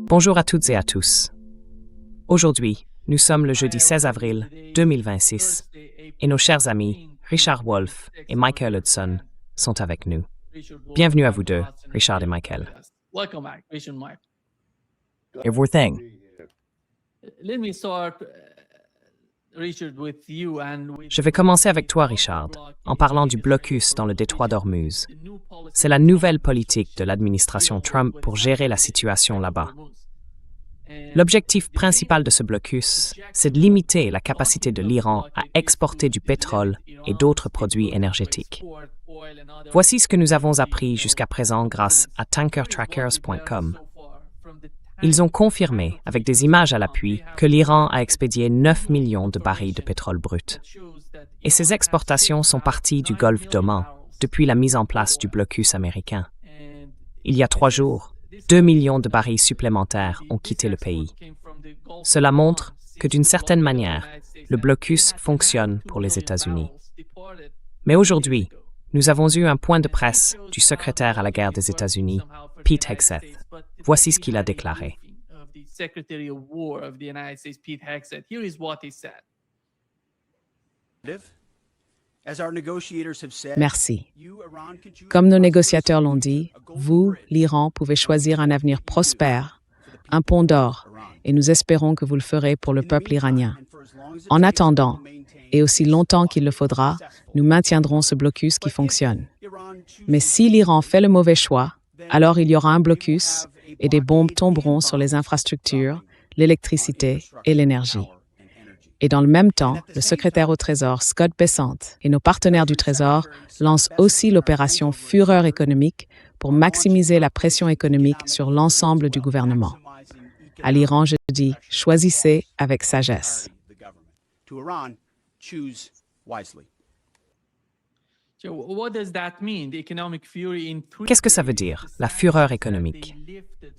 Bonjour à toutes et à tous. Aujourd'hui, nous sommes le jeudi 16 avril 2026 et nos chers amis Richard Wolff et Michael Hudson sont avec nous. Bienvenue à vous deux, Richard et Michael. Welcome back, Richard and Mike. Everything. Let me start, Richard, with you and with Je vais commencer avec toi, Richard, en parlant du blocus dans le détroit d'Ormuz. C'est la nouvelle politique de l'administration Trump pour gérer la situation là-bas. L'objectif principal de ce blocus, c'est de limiter la capacité de l'Iran à exporter du pétrole et d'autres produits énergétiques. Voici ce que nous avons appris jusqu'à présent grâce à tankertrackers.com. Ils ont confirmé, avec des images à l'appui, que l'Iran a expédié 9 millions de barils de pétrole brut. Et ces exportations sont parties du golfe d'Oman depuis la mise en place du blocus américain. Il y a 3 jours, 2 millions de barils supplémentaires ont quitté le pays. Cela montre que d'une certaine manière, le blocus fonctionne pour les États-Unis. Mais aujourd'hui, nous avons eu un point de presse du secrétaire à la guerre des États-Unis, Pete Hegseth. Voici ce qu'il a déclaré. Secretary of War of the United States, Pete Hegseth. Here is what he said. Merci. Comme nos négociateurs l'ont dit, vous, l'Iran, pouvez choisir un avenir prospère, un pont d'or, et nous espérons que vous le ferez pour le peuple iranien. En attendant, et aussi longtemps qu'il le faudra, nous maintiendrons ce blocus qui fonctionne. Mais si l'Iran fait le mauvais choix, alors il y aura un blocus et des bombes tomberont sur les infrastructures, l'électricité et l'énergie. Et dans le même temps, le secrétaire au Trésor, Scott Bessent, et nos partenaires du Trésor lancent aussi l'opération Fureur économique pour maximiser la pression économique sur l'ensemble du gouvernement. À l'Iran, je dis, choisissez avec sagesse. So what does that mean? The economic fury in Qu'est-ce que ça veut dire, la fureur économique?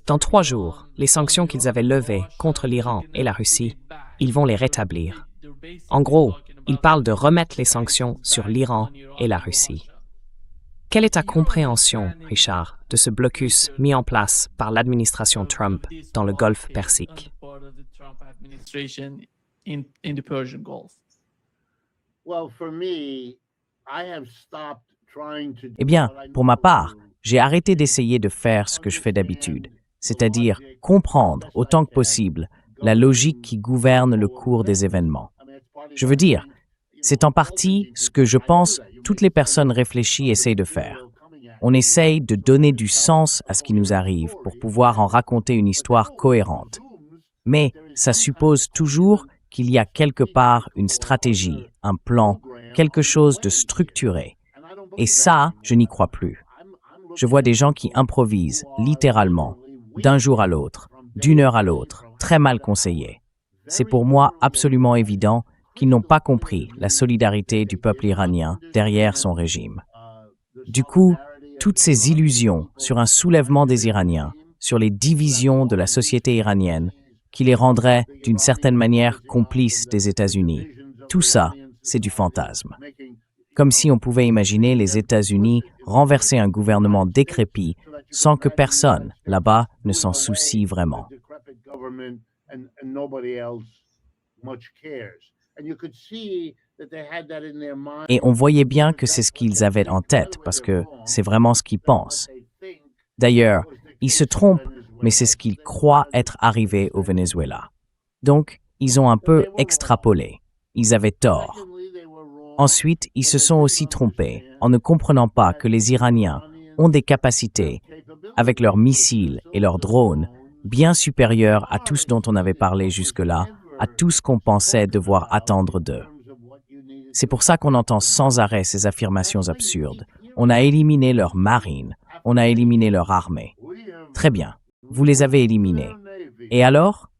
Dans 3 jours, les sanctions qu'ils avaient levées contre l'Iran et la Russie, ils vont les rétablir. En gros, ils parlent de remettre les sanctions sur l'Iran et la Russie. Quelle est ta compréhension, Richard, de ce blocus mis en place par l'administration Trump dans le Golfe Persique? In the Persian Gulf. Eh bien, pour ma part, j'ai arrêté d'essayer de faire ce que je fais d'habitude, c'est-à-dire comprendre autant que possible la logique qui gouverne le cours des événements. Je veux dire, c'est en partie ce que je pense toutes les personnes réfléchies essayent de faire. On essaye de donner du sens à ce qui nous arrive pour pouvoir en raconter une histoire cohérente. Mais ça suppose toujours qu'il y a quelque part une stratégie, un plan, quelque chose de structuré. Et ça, je n'y crois plus. Je vois des gens qui improvisent, littéralement, d'un jour à l'autre, d'une heure à l'autre, très mal conseillés. C'est pour moi absolument évident qu'ils n'ont pas compris la solidarité du peuple iranien derrière son régime. Du coup, toutes ces illusions sur un soulèvement des Iraniens, sur les divisions de la société iranienne, qui les rendrait d'une certaine manière complices des États-Unis, tout ça, c'est du fantasme. Comme si on pouvait imaginer les États-Unis renverser un gouvernement décrépit sans que personne, là-bas, ne s'en soucie vraiment. Et on voyait bien que c'est ce qu'ils avaient en tête, parce que c'est vraiment ce qu'ils pensent. D'ailleurs, ils se trompent, mais c'est ce qu'ils croient être arrivé au Venezuela. Donc, ils ont un peu extrapolé. Ils avaient tort. Ensuite, ils se sont aussi trompés en ne comprenant pas que les Iraniens ont des capacités, avec leurs missiles et leurs drones, bien supérieures à tout ce dont on avait parlé jusque-là, à tout ce qu'on pensait devoir attendre d'eux. C'est pour ça qu'on entend sans arrêt ces affirmations absurdes. On a éliminé leur marine, on a éliminé leur armée. Très bien, vous les avez éliminés. Et alors?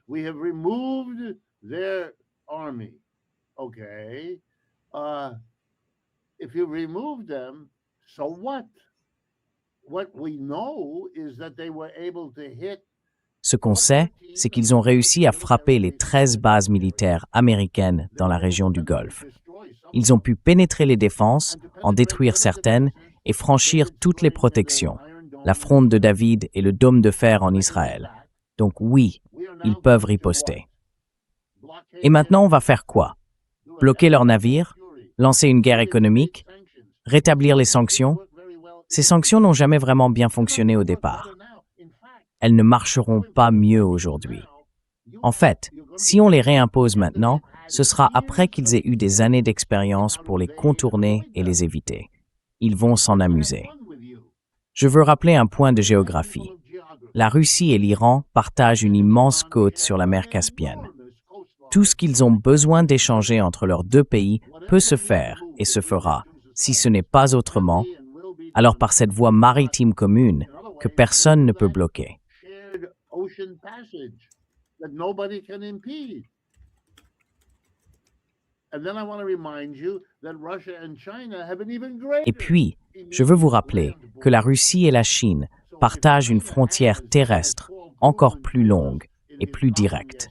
We have removed their army. Okay. If you remove them, so what? What we know is that they were able to hit. Ce qu'on sait, c'est qu'ils ont réussi à frapper les 13 bases militaires américaines dans la région du Golfe. Ils ont pu pénétrer les défenses, en détruire certaines et franchir toutes les protections. la fronde de David et le dôme de fer en Israël. Donc oui, ils peuvent riposter. Et maintenant, on va faire quoi? Bloquer leurs navires? Lancer une guerre économique? Rétablir les sanctions? Ces sanctions n'ont jamais vraiment bien fonctionné au départ. Elles ne marcheront pas mieux aujourd'hui. En fait, si on les réimpose maintenant, ce sera après qu'ils aient eu des années d'expérience pour les contourner et les éviter. Ils vont s'en amuser. Je veux rappeler un point de géographie. La Russie et l'Iran partagent une immense côte sur la mer Caspienne. Tout ce qu'ils ont besoin d'échanger entre leurs deux pays peut se faire et se fera, si ce n'est pas autrement, alors par cette voie maritime commune que personne ne peut bloquer. Et puis, je veux vous rappeler que la Russie et la Chine partagent une frontière terrestre encore plus longue et plus directe.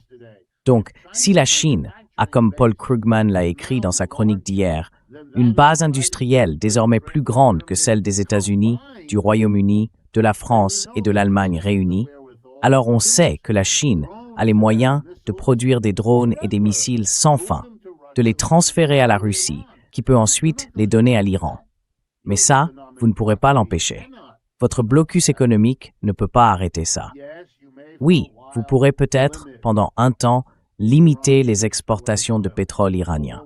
Donc, si la Chine a, comme Paul Krugman l'a écrit dans sa chronique d'hier, une base industrielle désormais plus grande que celle des États-Unis, du Royaume-Uni, de la France et de l'Allemagne réunis, alors on sait que la Chine a les moyens de produire des drones et des missiles sans fin, de les transférer à la Russie, qui peut ensuite les donner à l'Iran. Mais ça, vous ne pourrez pas l'empêcher. Votre blocus économique ne peut pas arrêter ça. Oui, vous pourrez peut-être, pendant un temps, limiter les exportations de pétrole iranien.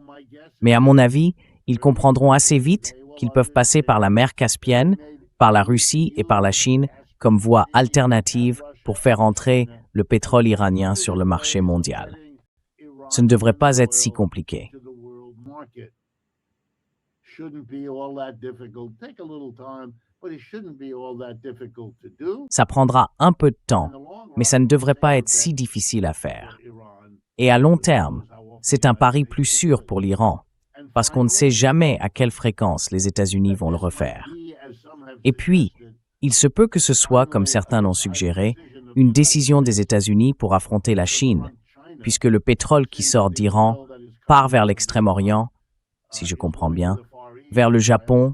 Mais à mon avis, ils comprendront assez vite qu'ils peuvent passer par la mer Caspienne, par la Russie et par la Chine comme voie alternative pour faire entrer le pétrole iranien sur le marché mondial. Ce ne devrait pas être si compliqué. Ça prendra un peu de temps, mais ça ne devrait pas être si difficile à faire. Et à long terme, c'est un pari plus sûr pour l'Iran, parce qu'on ne sait jamais à quelle fréquence les États-Unis vont le refaire. Et puis, il se peut que ce soit, comme certains l'ont suggéré, une décision des États-Unis pour affronter la Chine, puisque le pétrole qui sort d'Iran part vers l'Extrême-Orient, si je comprends bien, vers le Japon,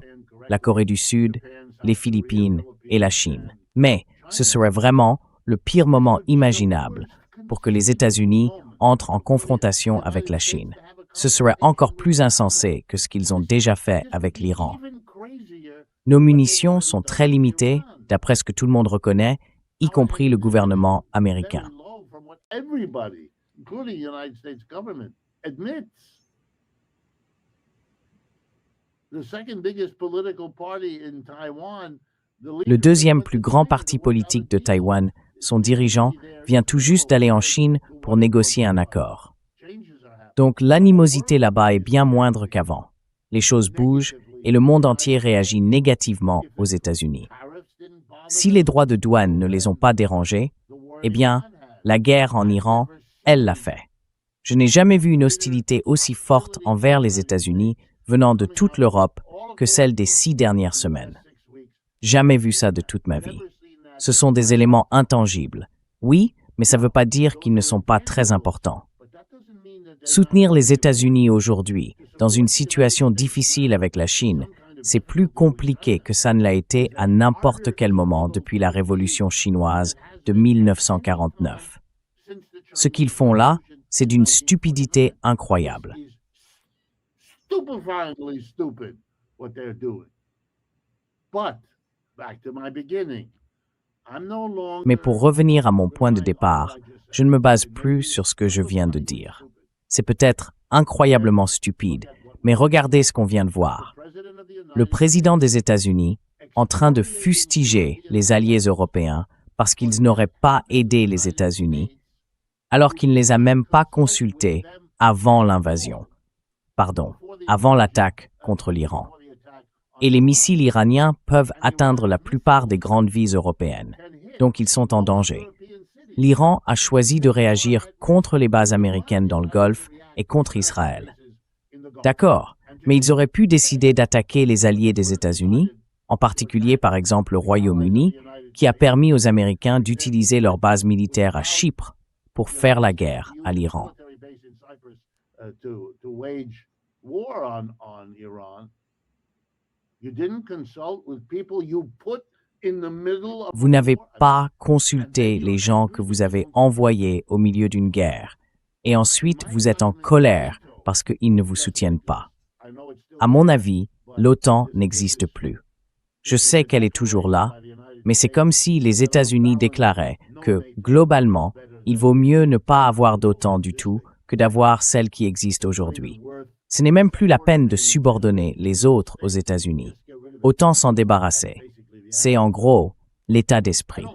la Corée du Sud, les Philippines et la Chine. Mais ce serait vraiment le pire moment imaginable pour que les États-Unis entrent en confrontation avec la Chine. Ce serait encore plus insensé que ce qu'ils ont déjà fait avec l'Iran. Nos munitions sont très limitées, d'après ce que tout le monde reconnaît, y compris le gouvernement américain. Le deuxième plus grand parti politique de Taïwan, son dirigeant, vient tout juste d'aller en Chine pour négocier un accord. Donc l'animosité là-bas est bien moindre qu'avant. Les choses bougent et le monde entier réagit négativement aux États-Unis. Si les droits de douane ne les ont pas dérangés, eh bien, la guerre en Iran, elle l'a fait. Je n'ai jamais vu une hostilité aussi forte envers les États-Unis venant de toute l'Europe que celle des 6 dernières semaines. Jamais vu ça de toute ma vie. Ce sont des éléments intangibles. Oui, mais ça ne veut pas dire qu'ils ne sont pas très importants. Soutenir les États-Unis aujourd'hui, dans une situation difficile avec la Chine, c'est plus compliqué que ça ne l'a été à n'importe quel moment depuis la Révolution chinoise de 1949. Ce qu'ils font là, c'est d'une stupidité incroyable. Mais pour revenir à mon point de départ, je ne me base plus sur ce que je viens de dire. C'est peut-être incroyablement stupide, mais regardez ce qu'on vient de voir. Le président des États-Unis, en train de fustiger les alliés européens parce qu'ils n'auraient pas aidé les États-Unis, alors qu'il ne les a même pas consultés avant l'invasion. Avant l'attaque contre l'Iran. Et les missiles iraniens peuvent atteindre la plupart des grandes villes européennes, donc ils sont en danger. L'Iran a choisi de réagir contre les bases américaines dans le Golfe et contre Israël. D'accord, mais ils auraient pu décider d'attaquer les alliés des États-Unis, en particulier par exemple le Royaume-Uni, qui a permis aux Américains d'utiliser leur base militaire à Chypre pour faire la guerre à l'Iran. You didn't consult with people you put Vous n'avez pas consulté les gens que vous avez envoyés au milieu d'une guerre, et ensuite vous êtes en colère parce qu'ils ne vous soutiennent pas. À mon avis, l'OTAN n'existe plus. Je sais qu'elle est toujours là, mais c'est comme si les États-Unis déclaraient que, globalement, il vaut mieux ne pas avoir d'OTAN du tout que d'avoir celle qui existe aujourd'hui. Ce n'est même plus la peine de subordonner les autres aux États-Unis. Autant s'en débarrasser. C'est en gros l'état d'esprit.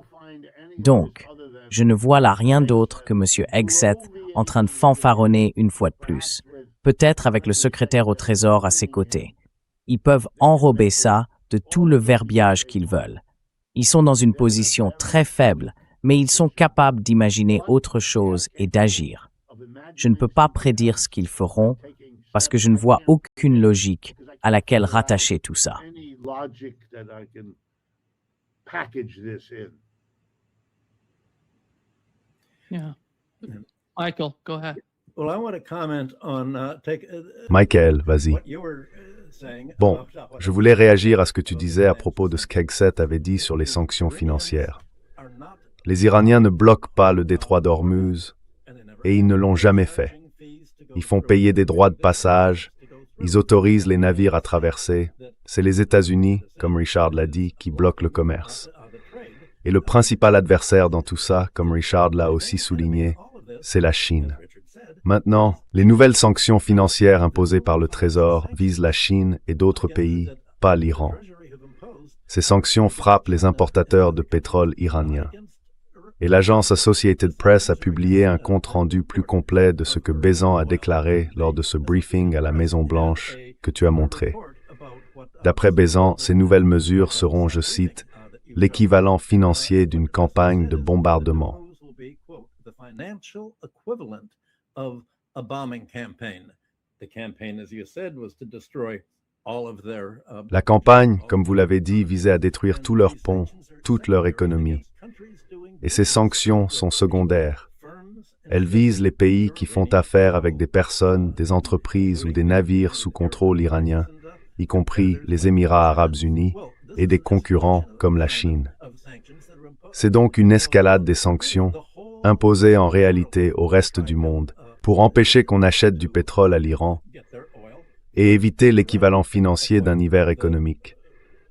Donc, je ne vois là rien d'autre que M. Hegseth en train de fanfaronner une fois de plus, peut-être avec le secrétaire au Trésor à ses côtés. Ils peuvent enrober ça de tout le verbiage qu'ils veulent. Ils sont dans une position très faible, mais ils sont capables d'imaginer autre chose et d'agir. Je ne peux pas prédire ce qu'ils feront parce que je ne vois aucune logique à laquelle rattacher tout ça. Yeah. Michael, go ahead. Well, I want to comment on Michael, vas-y. what you were saying. Bon, je voulais réagir à ce que tu disais à propos de ce qu'Hegseth avait dit sur les sanctions financières. Les Iraniens ne bloquent pas le détroit d'Ormuz et ils ne l'ont jamais fait. Ils font payer des droits de passage, ils autorisent les navires à traverser. C'est les États-Unis, comme Richard l'a dit, qui bloquent le commerce. Et le principal adversaire dans tout ça, comme Richard l'a aussi souligné, c'est la Chine. Maintenant, les nouvelles sanctions financières imposées par le Trésor visent la Chine et d'autres pays, pas l'Iran. Ces sanctions frappent les importateurs de pétrole iraniens. Et l'agence Associated Press a publié un compte-rendu plus complet de ce que Bézant a déclaré lors de ce briefing à la Maison-Blanche que tu as montré. D'après Bézant, ces nouvelles mesures seront, je cite, « l'équivalent financier d'une campagne de bombardement ». La campagne, comme vous l'avez dit, visait à détruire tous leurs ponts, toute leur économie. Et ces sanctions sont secondaires. Elles visent les pays qui font affaire avec des personnes, des entreprises ou des navires sous contrôle iranien, y compris les Émirats arabes unis, et des concurrents comme la Chine. C'est donc une escalade des sanctions, imposées en réalité au reste du monde, pour empêcher qu'on achète du pétrole à l'Iran et éviter l'équivalent financier d'un hiver économique,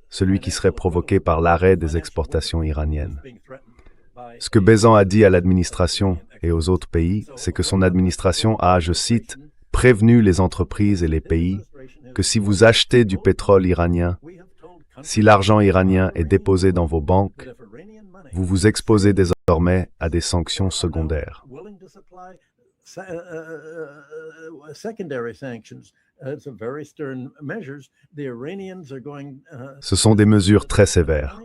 celui qui serait provoqué par l'arrêt des exportations iraniennes. Ce que Bézant a dit à l'administration et aux autres pays, c'est que son administration a, je cite, « prévenu les entreprises et les pays que si vous achetez du pétrole iranien, si l'argent iranien est déposé dans vos banques, vous vous exposez désormais à des sanctions secondaires. » Ce sont des mesures très sévères.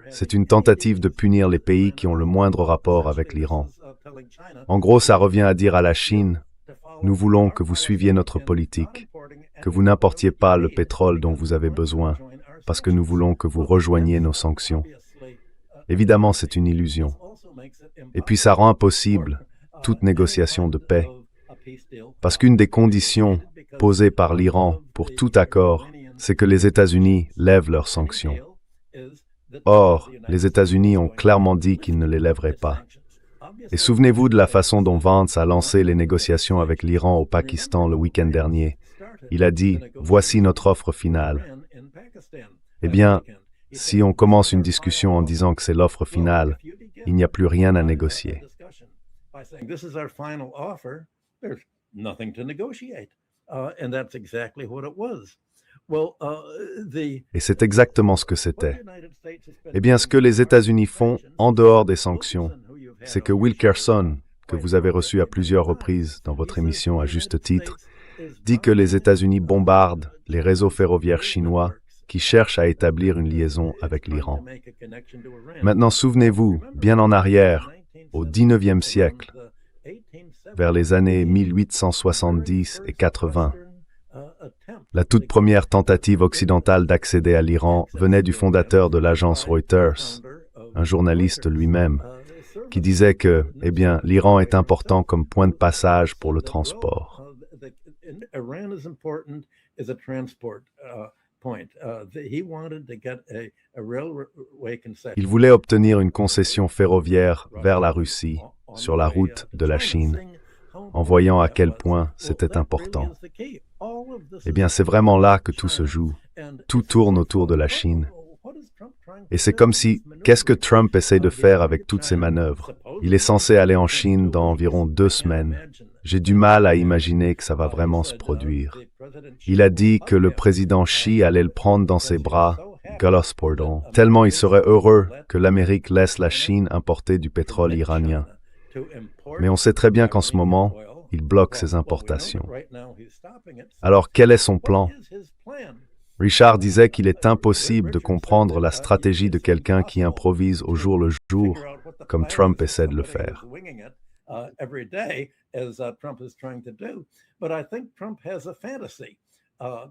C'est une tentative de punir les pays qui ont le moindre rapport avec l'Iran. En gros, ça revient à dire à la Chine, nous voulons que vous suiviez notre politique, que vous n'importiez pas le pétrole dont vous avez besoin, parce que nous voulons que vous rejoigniez nos sanctions. Évidemment, c'est une illusion. Et puis ça rend impossible toute négociation de paix, parce qu'une des conditions posées par l'Iran pour tout accord, c'est que les États-Unis lèvent leurs sanctions. Or, les États-Unis ont clairement dit qu'ils ne les lèveraient pas. Et souvenez-vous de la façon dont Vance a lancé les négociations avec l'Iran au Pakistan le week-end dernier. Il a dit « Voici notre offre finale ». Eh bien, si on commence une discussion en disant que c'est l'offre finale, il n'y a plus rien à négocier. Et c'est exactement ce que c'était. Eh bien, ce que les États-Unis font en dehors des sanctions, c'est que Wilkerson, que vous avez reçu à plusieurs reprises dans votre émission à juste titre, dit que les États-Unis bombardent les réseaux ferroviaires chinois qui cherchent à établir une liaison avec l'Iran. Maintenant, souvenez-vous, bien en arrière, au XIXe siècle, vers les années 1870 et 80, la toute première tentative occidentale d'accéder à l'Iran venait du fondateur de l'agence Reuters, un journaliste lui-même, qui disait que, eh bien, l'Iran est important comme point de passage pour le transport. Il voulait obtenir une concession ferroviaire vers la Russie, sur la route de la Chine, en voyant à quel point c'était important. Eh bien, c'est vraiment là que tout se joue. Tout tourne autour de la Chine. Et c'est comme si, qu'est-ce que Trump essaie de faire avec toutes ces manœuvres? Il est censé aller en Chine dans environ 2 semaines. J'ai du mal à imaginer que ça va vraiment se produire. Il a dit que le président Xi allait le prendre dans ses bras, Gulfport, tellement il serait heureux que l'Amérique laisse la Chine importer du pétrole iranien. Mais on sait très bien qu'en ce moment, il bloque ses importations. Alors quel est son plan? Richard disait qu'il est impossible de comprendre la stratégie de quelqu'un qui improvise au jour le jour, comme Trump essaie de le faire.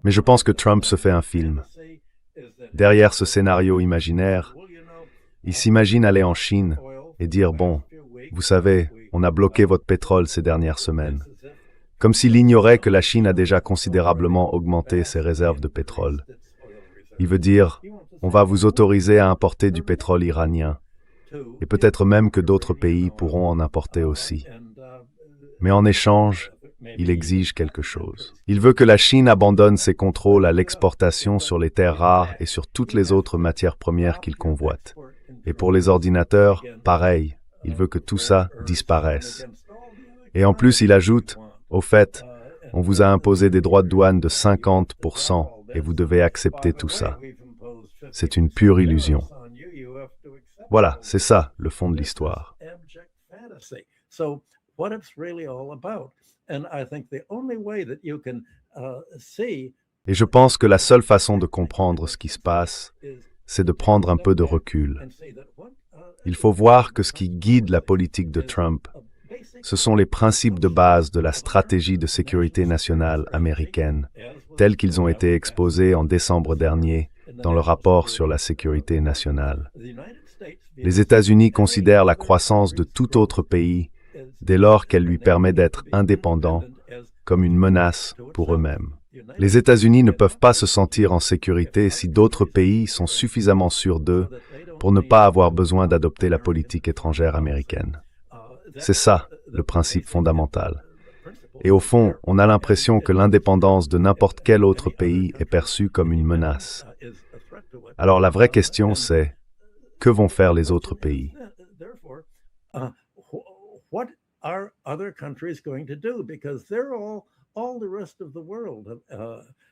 Mais je pense que Trump se fait un film. Derrière ce scénario imaginaire, il s'imagine aller en Chine et dire « Bon, vous savez, on a bloqué votre pétrole ces dernières semaines ». Comme s'il ignorait que la Chine a déjà considérablement augmenté ses réserves de pétrole. Il veut dire, on va vous autoriser à importer du pétrole iranien, et peut-être même que d'autres pays pourront en importer aussi. Mais en échange, il exige quelque chose. Il veut que la Chine abandonne ses contrôles à l'exportation sur les terres rares et sur toutes les autres matières premières qu'il convoite. Et pour les ordinateurs, pareil, il veut que tout ça disparaisse. Et en plus, il ajoute, au fait, on vous a imposé des droits de douane de 50% et vous devez accepter tout ça. C'est une pure illusion. Voilà, c'est ça, le fond de l'histoire. Et je pense que la seule façon de comprendre ce qui se passe, c'est de prendre un peu de recul. Il faut voir que ce qui guide la politique de Trump, ce sont les principes de base de la stratégie de sécurité nationale américaine, tels qu'ils ont été exposés en décembre dernier dans le rapport sur la sécurité nationale. Les États-Unis considèrent la croissance de tout autre pays, dès lors qu'elle lui permet d'être indépendant, comme une menace pour eux-mêmes. Les États-Unis ne peuvent pas se sentir en sécurité si d'autres pays sont suffisamment sûrs d'eux pour ne pas avoir besoin d'adopter la politique étrangère américaine. C'est ça, le principe fondamental. Et au fond, on a l'impression que l'indépendance de n'importe quel autre pays est perçue comme une menace. Alors la vraie question, c'est, que vont faire les autres pays?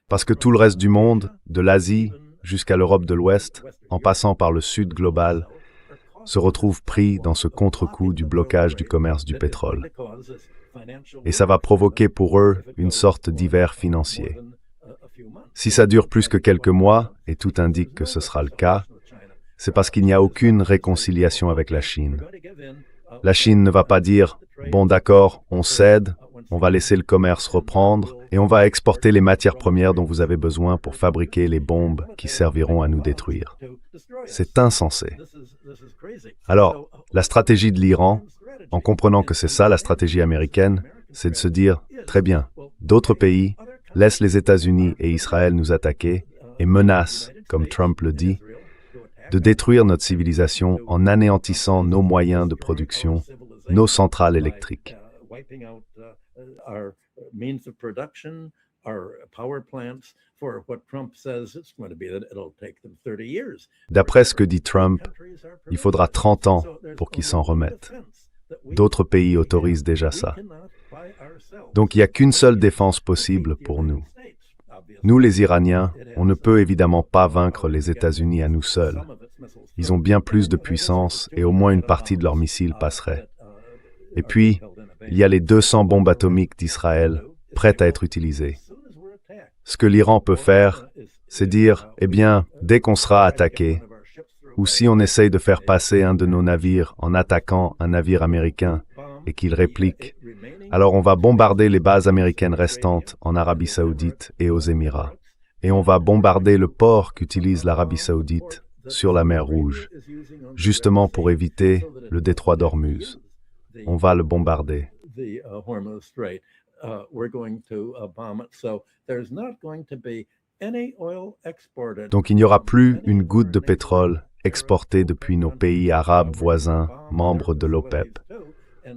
Parce que tout le reste du monde, de l'Asie jusqu'à l'Europe de l'Ouest, en passant par le Sud global, se retrouve pris dans ce contre-coup du blocage du commerce du pétrole. Et ça va provoquer pour eux une sorte d'hiver financier. Si ça dure plus que quelques mois, et tout indique que ce sera le cas, c'est parce qu'il n'y a aucune réconciliation avec la Chine. La Chine ne va pas dire « Bon d'accord, on cède, on va laisser le commerce reprendre et on va exporter les matières premières dont vous avez besoin pour fabriquer les bombes qui serviront à nous détruire. » C'est insensé. Alors, la stratégie de l'Iran, en comprenant que c'est ça la stratégie américaine, c'est de se dire « Très bien, d'autres pays laissent les États-Unis et Israël nous attaquer et menacent, comme Trump le dit, de détruire notre civilisation en anéantissant nos moyens de production, nos centrales électriques. D'après ce que dit Trump, il faudra 30 ans pour qu'ils s'en remettent. D'autres pays autorisent déjà ça. Donc il n'y a qu'une seule défense possible pour nous. Nous, les Iraniens, on ne peut évidemment pas vaincre les États-Unis à nous seuls. Ils ont bien plus de puissance et au moins une partie de leurs missiles passerait. Et puis, il y a les 200 bombes atomiques d'Israël prêtes à être utilisées. Ce que l'Iran peut faire, c'est dire, eh bien, dès qu'on sera attaqué, ou si on essaye de faire passer un de nos navires en attaquant un navire américain et qu'il réplique, alors on va bombarder les bases américaines restantes en Arabie Saoudite et aux Émirats. Et on va bombarder le port qu'utilise l'Arabie Saoudite sur la mer Rouge, justement pour éviter le détroit d'Ormuz. On va le bombarder. any oil exported. Donc il n'y aura plus une goutte de pétrole exportée depuis nos pays arabes voisins, membres de l'OPEP.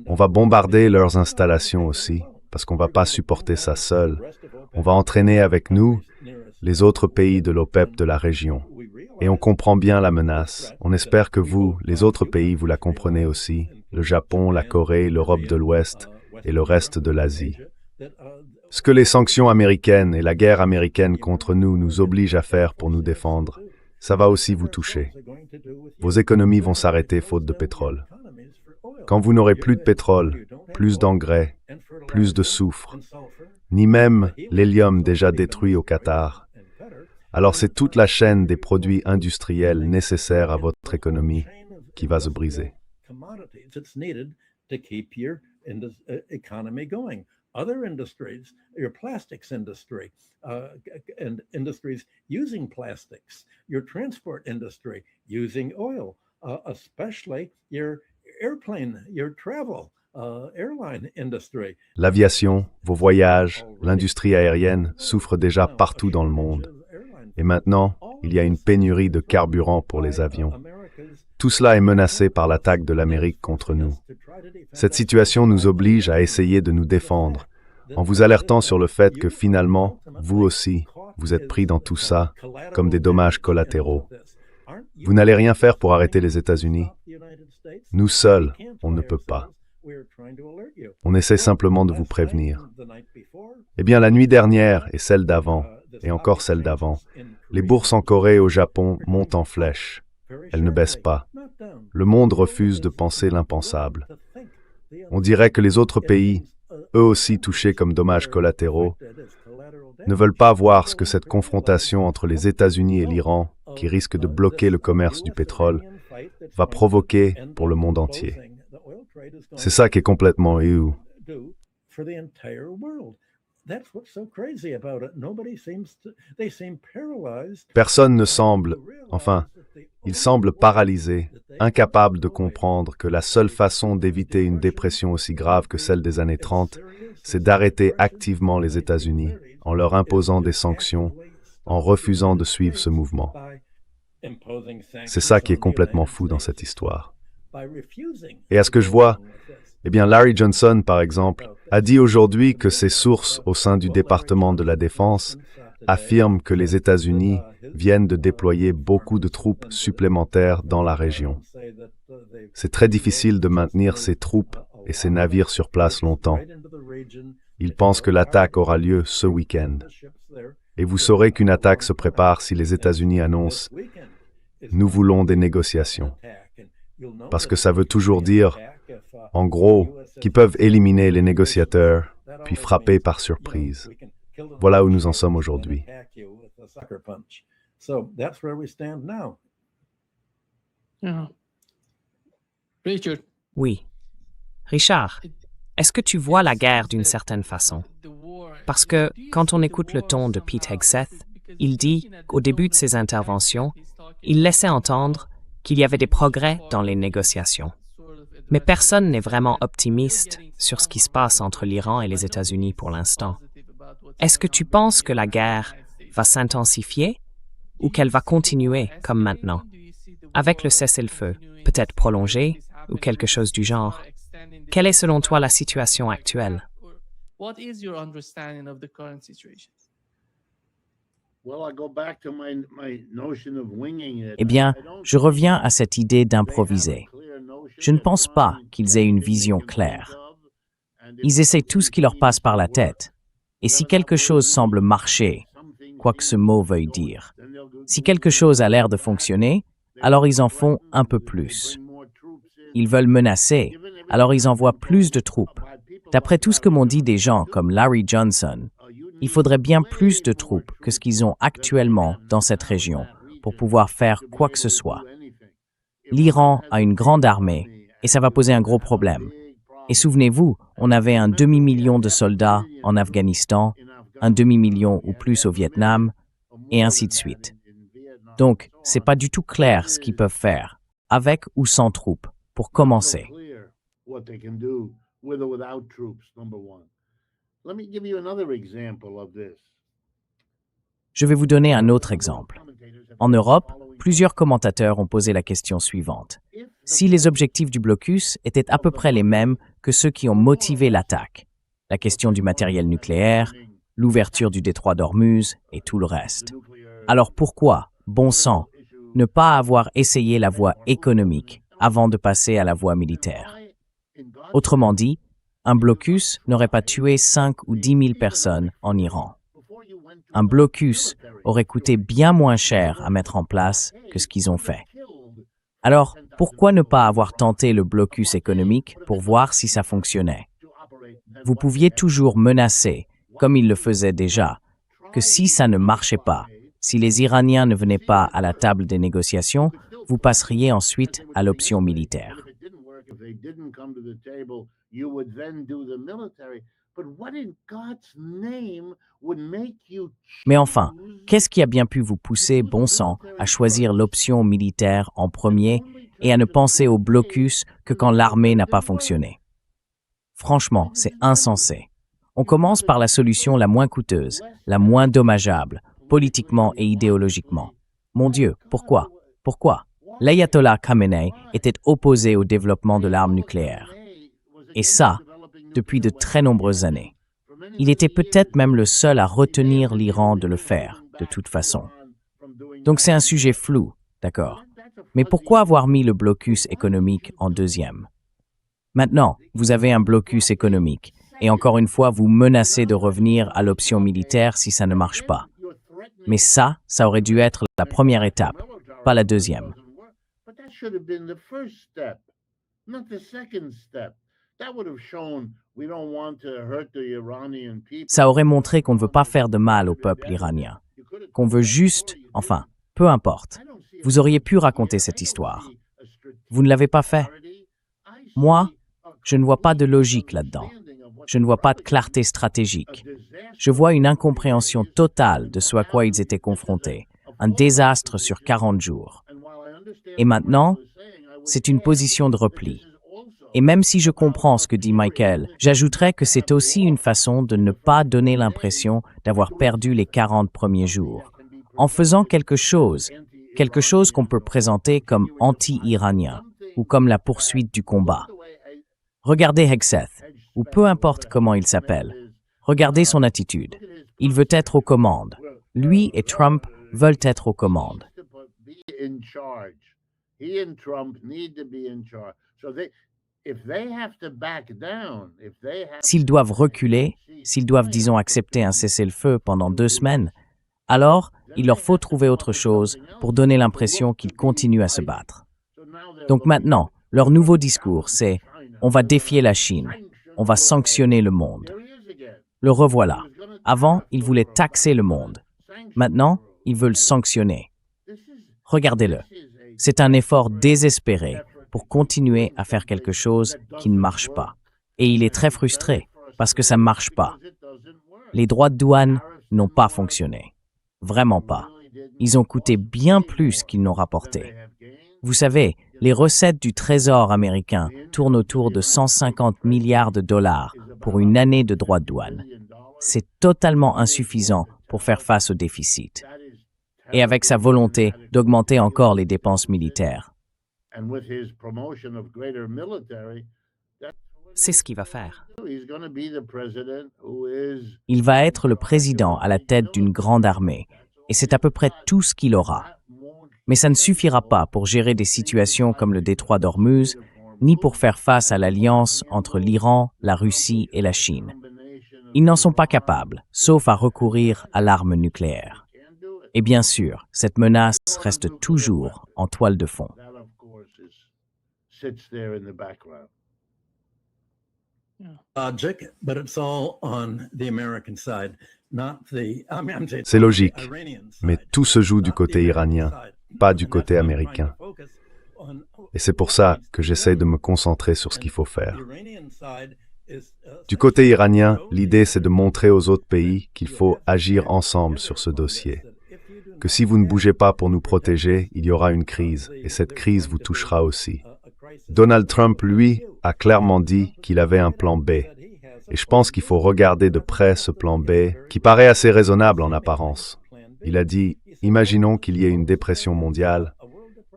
On va bombarder leurs installations aussi, parce qu'on ne va pas supporter ça seul. On va entraîner avec nous les autres pays de l'OPEP de la région. Et on comprend bien la menace. On espère que vous, les autres pays, vous la comprenez aussi. Le Japon, la Corée, l'Europe de l'Ouest et le reste de l'Asie. Ce que les sanctions américaines et la guerre américaine contre nous obligent à faire pour nous défendre, ça va aussi vous toucher. Vos économies vont s'arrêter faute de pétrole. Quand vous n'aurez plus de pétrole, plus d'engrais, plus de soufre, ni même l'hélium déjà détruit au Qatar, alors c'est toute la chaîne des produits industriels nécessaires à votre économie qui va se briser. Other industries, your plastics industry, and industries using plastics, your transport industry using oil, especially your airplane, your travel, airline industry. L'aviation, vos voyages, l'industrie aérienne souffrent déjà partout dans le monde. Et maintenant, il y a une pénurie de carburant pour les avions. Tout cela est menacé par l'attaque de l'Amérique contre nous. Cette situation nous oblige à essayer de nous défendre, en vous alertant sur le fait que finalement, vous aussi, vous êtes pris dans tout ça, comme des dommages collatéraux. Vous n'allez rien faire pour arrêter les États-Unis. Nous seuls, on ne peut pas. On essaie simplement de vous prévenir. Eh bien, la nuit dernière et celle d'avant, et encore celle d'avant, les bourses en Corée et au Japon montent en flèche. Elles ne baissent pas. Le monde refuse de penser l'impensable. On dirait que les autres pays, eux aussi touchés comme dommages collatéraux, ne veulent pas voir ce que cette confrontation entre les États-Unis et l'Iran, qui risque de bloquer le commerce du pétrole, va provoquer pour le monde entier. C'est ça qui est complètement éhou. Personne ne semble, enfin, ils semblent paralysés, incapables de comprendre que la seule façon d'éviter une dépression aussi grave que celle des années 30, c'est d'arrêter activement les États-Unis, en leur imposant des sanctions, en refusant de suivre ce mouvement. C'est ça qui est complètement fou dans cette histoire. Et à ce que je vois, eh bien Larry Johnson, par exemple, a dit aujourd'hui que ses sources au sein du département de la Défense affirment que les États-Unis viennent de déployer beaucoup de troupes supplémentaires dans la région. C'est très difficile de maintenir ces troupes et ces navires sur place longtemps. Il pense que l'attaque aura lieu ce week-end. Et vous saurez qu'une attaque se prépare si les États-Unis annoncent « Nous voulons des négociations ». Parce que ça veut toujours dire, en gros, qu'ils peuvent éliminer les négociateurs, puis frapper par surprise. Voilà où nous en sommes aujourd'hui. Richard, Oui. Richard, est-ce que tu vois la guerre d'une certaine façon? Parce que quand on écoute le ton de Pete Hegseth, il dit qu'au début de ses interventions, il laissait entendre qu'il y avait des progrès dans les négociations. Mais personne n'est vraiment optimiste sur ce qui se passe entre l'Iran et les États-Unis pour l'instant. Est-ce que tu penses que la guerre va s'intensifier ou qu'elle va continuer comme maintenant, avec le cessez-le-feu, peut-être prolongé ou quelque chose du genre? Quelle est selon toi la situation actuelle? what is your understanding of the current situation? Eh bien, je reviens à cette idée d'improviser. Je ne pense pas qu'ils aient une vision claire. Ils essaient tout ce qui leur passe par la tête. Et si quelque chose semble marcher, quoi que ce mot veuille dire, si quelque chose a l'air de fonctionner, alors ils en font un peu plus. Ils veulent menacer, alors ils envoient plus de troupes. D'après tout ce que m'ont dit des gens comme Larry Johnson, il faudrait bien plus de troupes que ce qu'ils ont actuellement dans cette région pour pouvoir faire quoi que ce soit. L'Iran a une grande armée et ça va poser un gros problème. Et souvenez-vous, on avait un demi-million de soldats en Afghanistan, un demi-million ou plus au Vietnam, et ainsi de suite. Donc, c'est pas du tout clair ce qu'ils peuvent faire, avec ou sans troupes, pour commencer. Je vais vous donner un autre exemple. En Europe, plusieurs commentateurs ont posé la question suivante. Si les objectifs du blocus étaient à peu près les mêmes que ceux qui ont motivé l'attaque, la question du matériel nucléaire, l'ouverture du détroit d'Ormuz et tout le reste, alors pourquoi, bon sang, ne pas avoir essayé la voie économique avant de passer à la voie militaire? Autrement dit, un blocus n'aurait pas tué 5 ou 10 000 personnes en Iran. Un blocus aurait coûté bien moins cher à mettre en place que ce qu'ils ont fait. Alors, pourquoi ne pas avoir tenté le blocus économique pour voir si ça fonctionnait? Vous pouviez toujours menacer, comme ils le faisaient déjà, que si ça ne marchait pas, si les Iraniens ne venaient pas à la table des négociations, vous passeriez ensuite à l'option militaire. Mais enfin, qu'est-ce qui a bien pu vous pousser, bon sang, à choisir l'option militaire en premier et à ne penser au blocus que quand l'armée n'a pas fonctionné? Franchement, c'est insensé. On commence par la solution la moins coûteuse, la moins dommageable, politiquement et idéologiquement. Mon Dieu, pourquoi? Pourquoi? L'ayatollah Khamenei était opposé au développement de l'arme nucléaire. Et ça, depuis de très nombreuses années. Il était peut-être même le seul à retenir l'Iran de le faire, de toute façon. Donc c'est un sujet flou, d'accord? Mais pourquoi avoir mis le blocus économique en deuxième? Maintenant, vous avez un blocus économique, et encore une fois, vous menacez de revenir à l'option militaire si ça ne marche pas. Mais ça aurait dû être la première étape, pas la deuxième. Ça aurait montré qu'on ne veut pas faire de mal au peuple iranien, qu'on veut juste, enfin, peu importe. Vous auriez pu raconter cette histoire. Vous ne l'avez pas fait. Moi, je ne vois pas de logique là-dedans. Je ne vois pas de clarté stratégique. Je vois une incompréhension totale de ce à quoi ils étaient confrontés. Un désastre sur 40 jours. Et maintenant, c'est une position de repli. Et même si je comprends ce que dit Michael, j'ajouterais que c'est aussi une façon de ne pas donner l'impression d'avoir perdu les 40 premiers jours. En faisant quelque chose qu'on peut présenter comme anti-iranien ou comme la poursuite du combat. Regardez Hegseth, ou peu importe comment il s'appelle. Regardez son attitude. Il veut être aux commandes. Lui et Trump veulent être aux commandes. S'ils doivent reculer, s'ils doivent, disons, accepter un cessez-le-feu pendant 2 semaines, alors il leur faut trouver autre chose pour donner l'impression qu'ils continuent à se battre. Donc maintenant, leur nouveau discours, c'est « on va défier la Chine, on va sanctionner le monde ». Le revoilà. Avant, ils voulaient taxer le monde. Maintenant, ils veulent sanctionner. Regardez-le. C'est un effort désespéré pour continuer à faire quelque chose qui ne marche pas. Et il est très frustré parce que ça ne marche pas. Les droits de douane n'ont pas fonctionné. Vraiment pas. Ils ont coûté bien plus qu'ils n'ont rapporté. Vous savez, les recettes du Trésor américain tournent autour de 150 milliards de dollars pour une année de droits de douane. C'est totalement insuffisant pour faire face au déficit. Et avec sa volonté d'augmenter encore les dépenses militaires. C'est ce qu'il va faire. Il va être le président à la tête d'une grande armée, et c'est à peu près tout ce qu'il aura. Mais ça ne suffira pas pour gérer des situations comme le détroit d'Ormuz, ni pour faire face à l'alliance entre l'Iran, la Russie et la Chine. Ils n'en sont pas capables, sauf à recourir à l'arme nucléaire. Et bien sûr, cette menace reste toujours en toile de fond. C'est logique, mais tout se joue du côté iranien, pas du côté américain. Et c'est pour ça que j'essaie de me concentrer sur ce qu'il faut faire. Du côté iranien, l'idée c'est de montrer aux autres pays qu'il faut agir ensemble sur ce dossier. Que si vous ne bougez pas pour nous protéger, il y aura une crise, et cette crise vous touchera aussi. Donald Trump, lui, a clairement dit qu'il avait un plan B. Et je pense qu'il faut regarder de près ce plan B, qui paraît assez raisonnable en apparence. Il a dit, imaginons qu'il y ait une dépression mondiale,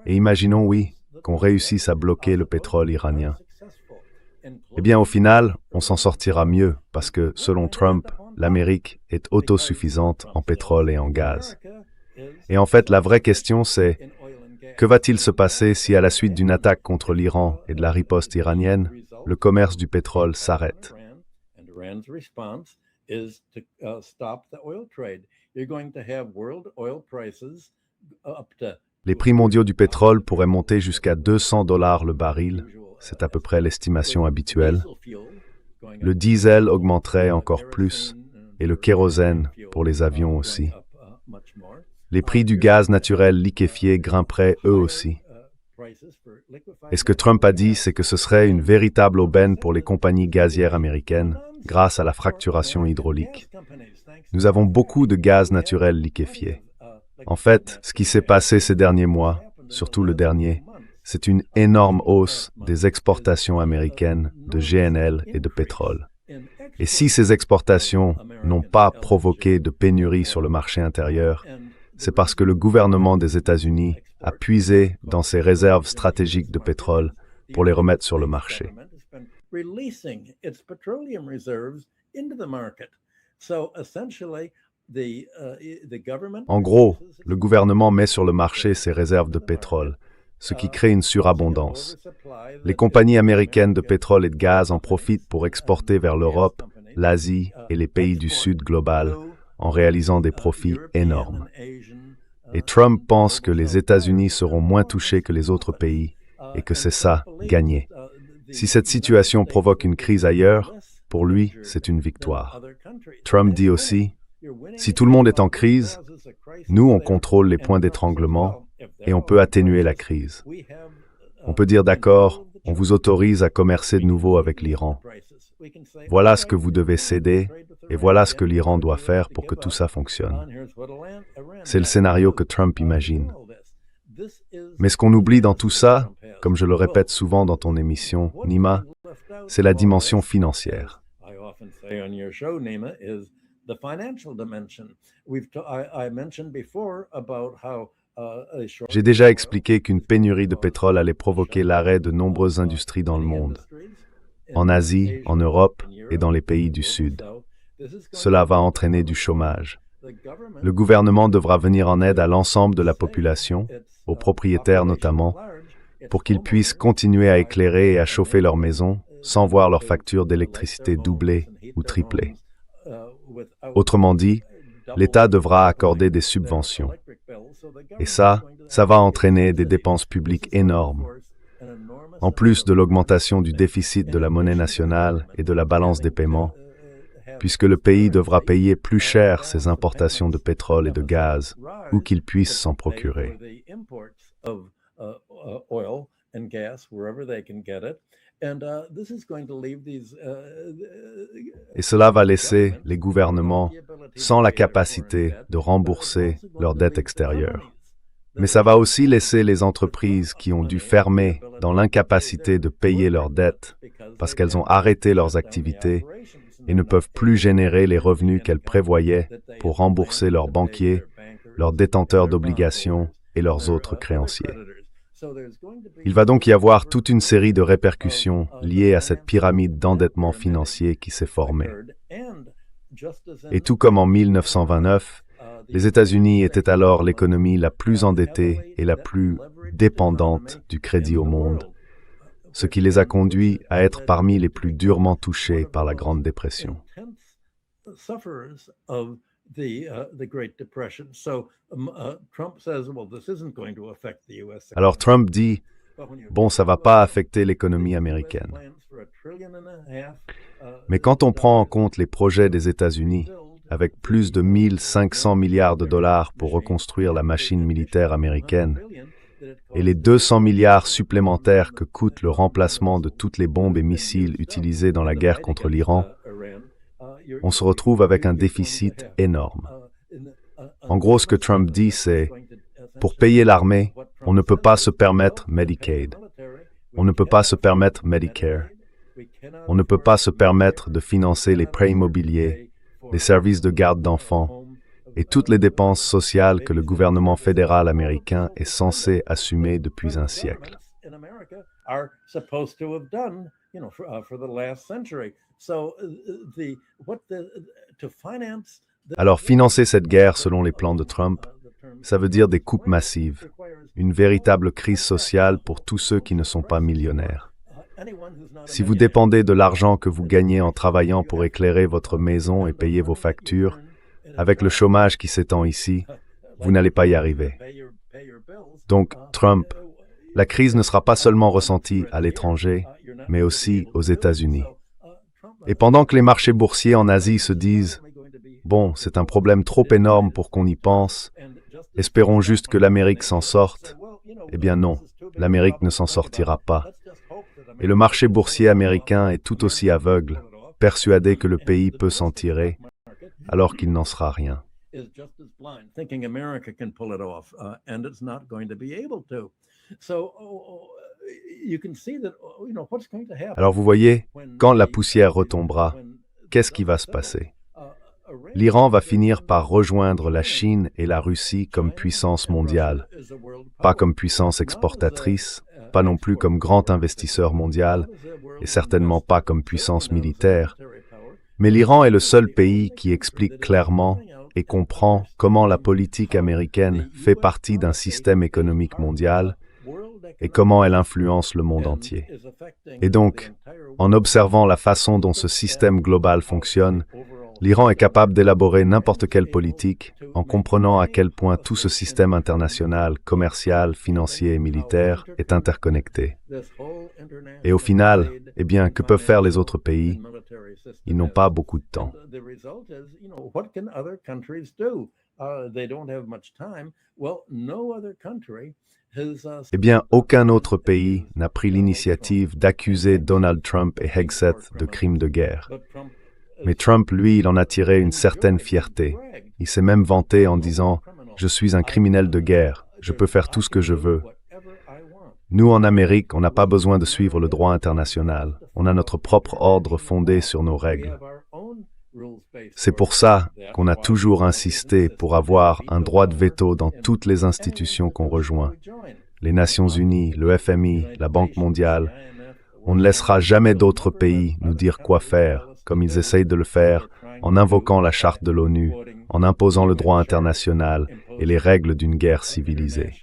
et imaginons, oui, qu'on réussisse à bloquer le pétrole iranien. Eh bien, au final, on s'en sortira mieux, parce que, selon Trump, l'Amérique est autosuffisante en pétrole et en gaz. Et en fait, la vraie question, c'est, que va-t-il se passer si, à la suite d'une attaque contre l'Iran et de la riposte iranienne, le commerce du pétrole s'arrête? Les prix mondiaux du pétrole pourraient monter jusqu'à $200 le baril, c'est à peu près l'estimation habituelle. Le diesel augmenterait encore plus, et le kérosène pour les avions aussi. Les prix du gaz naturel liquéfié grimperaient eux aussi. Et ce que Trump a dit, c'est que ce serait une véritable aubaine pour les compagnies gazières américaines, grâce à la fracturation hydraulique. Nous avons beaucoup de gaz naturel liquéfié. En fait, ce qui s'est passé ces derniers mois, surtout le dernier, c'est une énorme hausse des exportations américaines de GNL et de pétrole. Et si ces exportations n'ont pas provoqué de pénurie sur le marché intérieur, c'est parce que le gouvernement des États-Unis a puisé dans ses réserves stratégiques de pétrole pour les remettre sur le marché. En gros, le gouvernement met sur le marché ses réserves de pétrole, ce qui crée une surabondance. Les compagnies américaines de pétrole et de gaz en profitent pour exporter vers l'Europe, l'Asie et les pays du Sud global, en réalisant des profits énormes. Et Trump pense que les États-Unis seront moins touchés que les autres pays, et que c'est ça, gagner. Si cette situation provoque une crise ailleurs, pour lui, c'est une victoire. Trump dit aussi, si tout le monde est en crise, nous, on contrôle les points d'étranglement et on peut atténuer la crise. On peut dire d'accord, on vous autorise à commercer de nouveau avec l'Iran. Voilà ce que vous devez céder et voilà ce que l'Iran doit faire pour que tout ça fonctionne. C'est le scénario que Trump imagine. Mais ce qu'on oublie dans tout ça, comme je le répète souvent dans ton émission, Nima, c'est la dimension financière. J'ai déjà expliqué qu'une pénurie de pétrole allait provoquer l'arrêt de nombreuses industries dans le monde, en Asie, en Europe et dans les pays du Sud. Cela va entraîner du chômage. Le gouvernement devra venir en aide à l'ensemble de la population, aux propriétaires notamment, pour qu'ils puissent continuer à éclairer et à chauffer leurs maisons sans voir leur facture d'électricité doubler ou tripler. Autrement dit, l'État devra accorder des subventions. Et ça va entraîner des dépenses publiques énormes. En plus de l'augmentation du déficit de la monnaie nationale et de la balance des paiements, puisque le pays devra payer plus cher ses importations de pétrole et de gaz, où qu'il puisse s'en procurer. Et cela va laisser les gouvernements sans la capacité de rembourser leurs dettes extérieures. Mais ça va aussi laisser les entreprises qui ont dû fermer dans l'incapacité de payer leurs dettes parce qu'elles ont arrêté leurs activités et ne peuvent plus générer les revenus qu'elles prévoyaient pour rembourser leurs banquiers, leurs détenteurs d'obligations et leurs autres créanciers. Il va donc y avoir toute une série de répercussions liées à cette pyramide d'endettement financier qui s'est formée. Et tout comme en 1929, les États-Unis étaient alors l'économie la plus endettée et la plus dépendante du crédit au monde, ce qui les a conduits à être parmi les plus durement touchés par la Grande Dépression. Alors Trump dit, bon, ça ne va pas affecter l'économie américaine. Mais quand on prend en compte les projets des États-Unis, avec plus de 1 500 milliards de dollars pour reconstruire la machine militaire américaine, et les 200 milliards supplémentaires que coûte le remplacement de toutes les bombes et missiles utilisés dans la guerre contre l'Iran, on se retrouve avec un déficit énorme. En gros, ce que Trump dit, c'est « Pour payer l'armée, on ne peut pas se permettre Medicaid. On ne peut pas se permettre Medicare. On ne peut pas se permettre de financer les prêts immobiliers, les services de garde d'enfants et toutes les dépenses sociales que le gouvernement fédéral américain est censé assumer depuis un siècle. Alors financer cette guerre selon les plans de Trump, ça veut dire des coupes massives, une véritable crise sociale pour tous ceux qui ne sont pas millionnaires. Si vous dépendez de l'argent que vous gagnez en travaillant pour éclairer votre maison et payer vos factures, avec le chômage qui s'étend ici, vous n'allez pas y arriver. Donc, Trump, la crise ne sera pas seulement ressentie à l'étranger, mais aussi aux États-Unis. Et pendant que les marchés boursiers en Asie se disent « Bon, c'est un problème trop énorme pour qu'on y pense, espérons juste que l'Amérique s'en sorte », eh bien non, l'Amérique ne s'en sortira pas. Et le marché boursier américain est tout aussi aveugle, persuadé que le pays peut s'en tirer, alors qu'il n'en sera rien. Alors vous voyez, quand la poussière retombera, qu'est-ce qui va se passer? L'Iran va finir par rejoindre la Chine et la Russie comme puissance mondiale, pas comme puissance exportatrice, pas non plus comme grand investisseur mondial, et certainement pas comme puissance militaire. Mais l'Iran est le seul pays qui explique clairement et comprend comment la politique américaine fait partie d'un système économique mondial et comment elle influence le monde entier. Et donc, en observant la façon dont ce système global fonctionne, l'Iran est capable d'élaborer n'importe quelle politique en comprenant à quel point tout ce système international, commercial, financier et militaire est interconnecté. Et au final, eh bien, que peuvent faire les autres pays? Ils n'ont pas beaucoup de temps. Eh bien, aucun autre pays n'a pris l'initiative d'accuser Donald Trump et Hegseth de crimes de guerre. Mais Trump, lui, il en a tiré une certaine fierté. Il s'est même vanté en disant « Je suis un criminel de guerre, je peux faire tout ce que je veux ». Nous, en Amérique, on n'a pas besoin de suivre le droit international. On a notre propre ordre fondé sur nos règles. C'est pour ça qu'on a toujours insisté pour avoir un droit de veto dans toutes les institutions qu'on rejoint. Les Nations Unies, le FMI, la Banque mondiale. On ne laissera jamais d'autres pays nous dire quoi faire, comme ils essayent de le faire, en invoquant la charte de l'ONU, en imposant le droit international et les règles d'une guerre civilisée.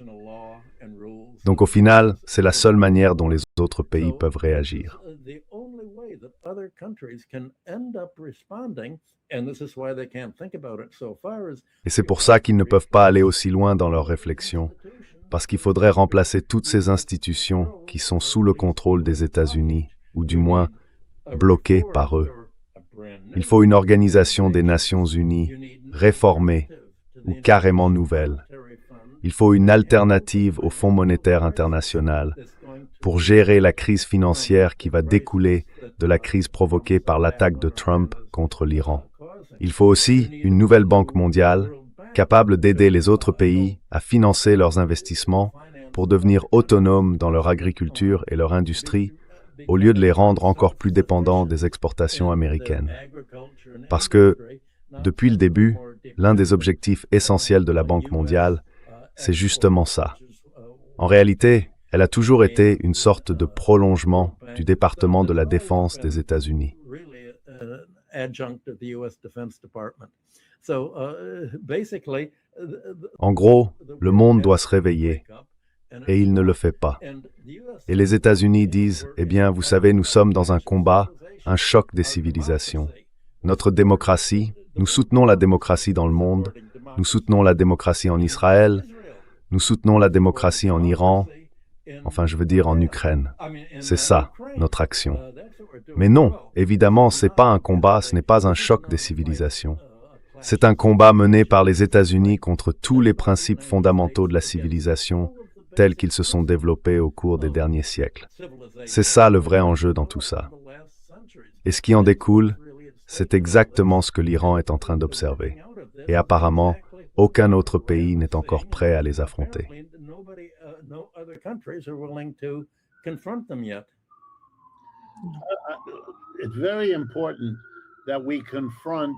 Donc au final, c'est la seule manière dont les autres pays peuvent réagir. Et c'est pour ça qu'ils ne peuvent pas aller aussi loin dans leurs réflexions, parce qu'il faudrait remplacer toutes ces institutions qui sont sous le contrôle des États-Unis, ou du moins bloquées par eux. Il faut une organisation des Nations Unies réformée ou carrément nouvelle. Il faut une alternative au Fonds monétaire international pour gérer la crise financière qui va découler de la crise provoquée par l'attaque de Trump contre l'Iran. Il faut aussi une nouvelle banque mondiale capable d'aider les autres pays à financer leurs investissements pour devenir autonomes dans leur agriculture et leur industrie, au lieu de les rendre encore plus dépendants des exportations américaines. Parce que, depuis le début, l'un des objectifs essentiels de la Banque mondiale, c'est justement ça. En réalité, elle a toujours été une sorte de prolongement du département de la Défense des États-Unis. En gros, le monde doit se réveiller, et il ne le fait pas. Et les États-Unis disent, eh bien, vous savez, nous sommes dans un combat, un choc des civilisations. Notre démocratie, nous soutenons la démocratie dans le monde, nous soutenons la démocratie en Israël, nous soutenons la démocratie en Iran, enfin je veux dire en Ukraine. C'est ça, notre action. Mais non, évidemment, ce n'est pas un combat, ce n'est pas un choc des civilisations. C'est un combat mené par les États-Unis contre tous les principes fondamentaux de la civilisation tels qu'ils se sont développés au cours des derniers siècles. C'est ça le vrai enjeu dans tout ça. Et ce qui en découle, c'est exactement ce que l'Iran est en train d'observer. Et apparemment, aucun autre pays n'est encore prêt à les affronter. It's very important that we confront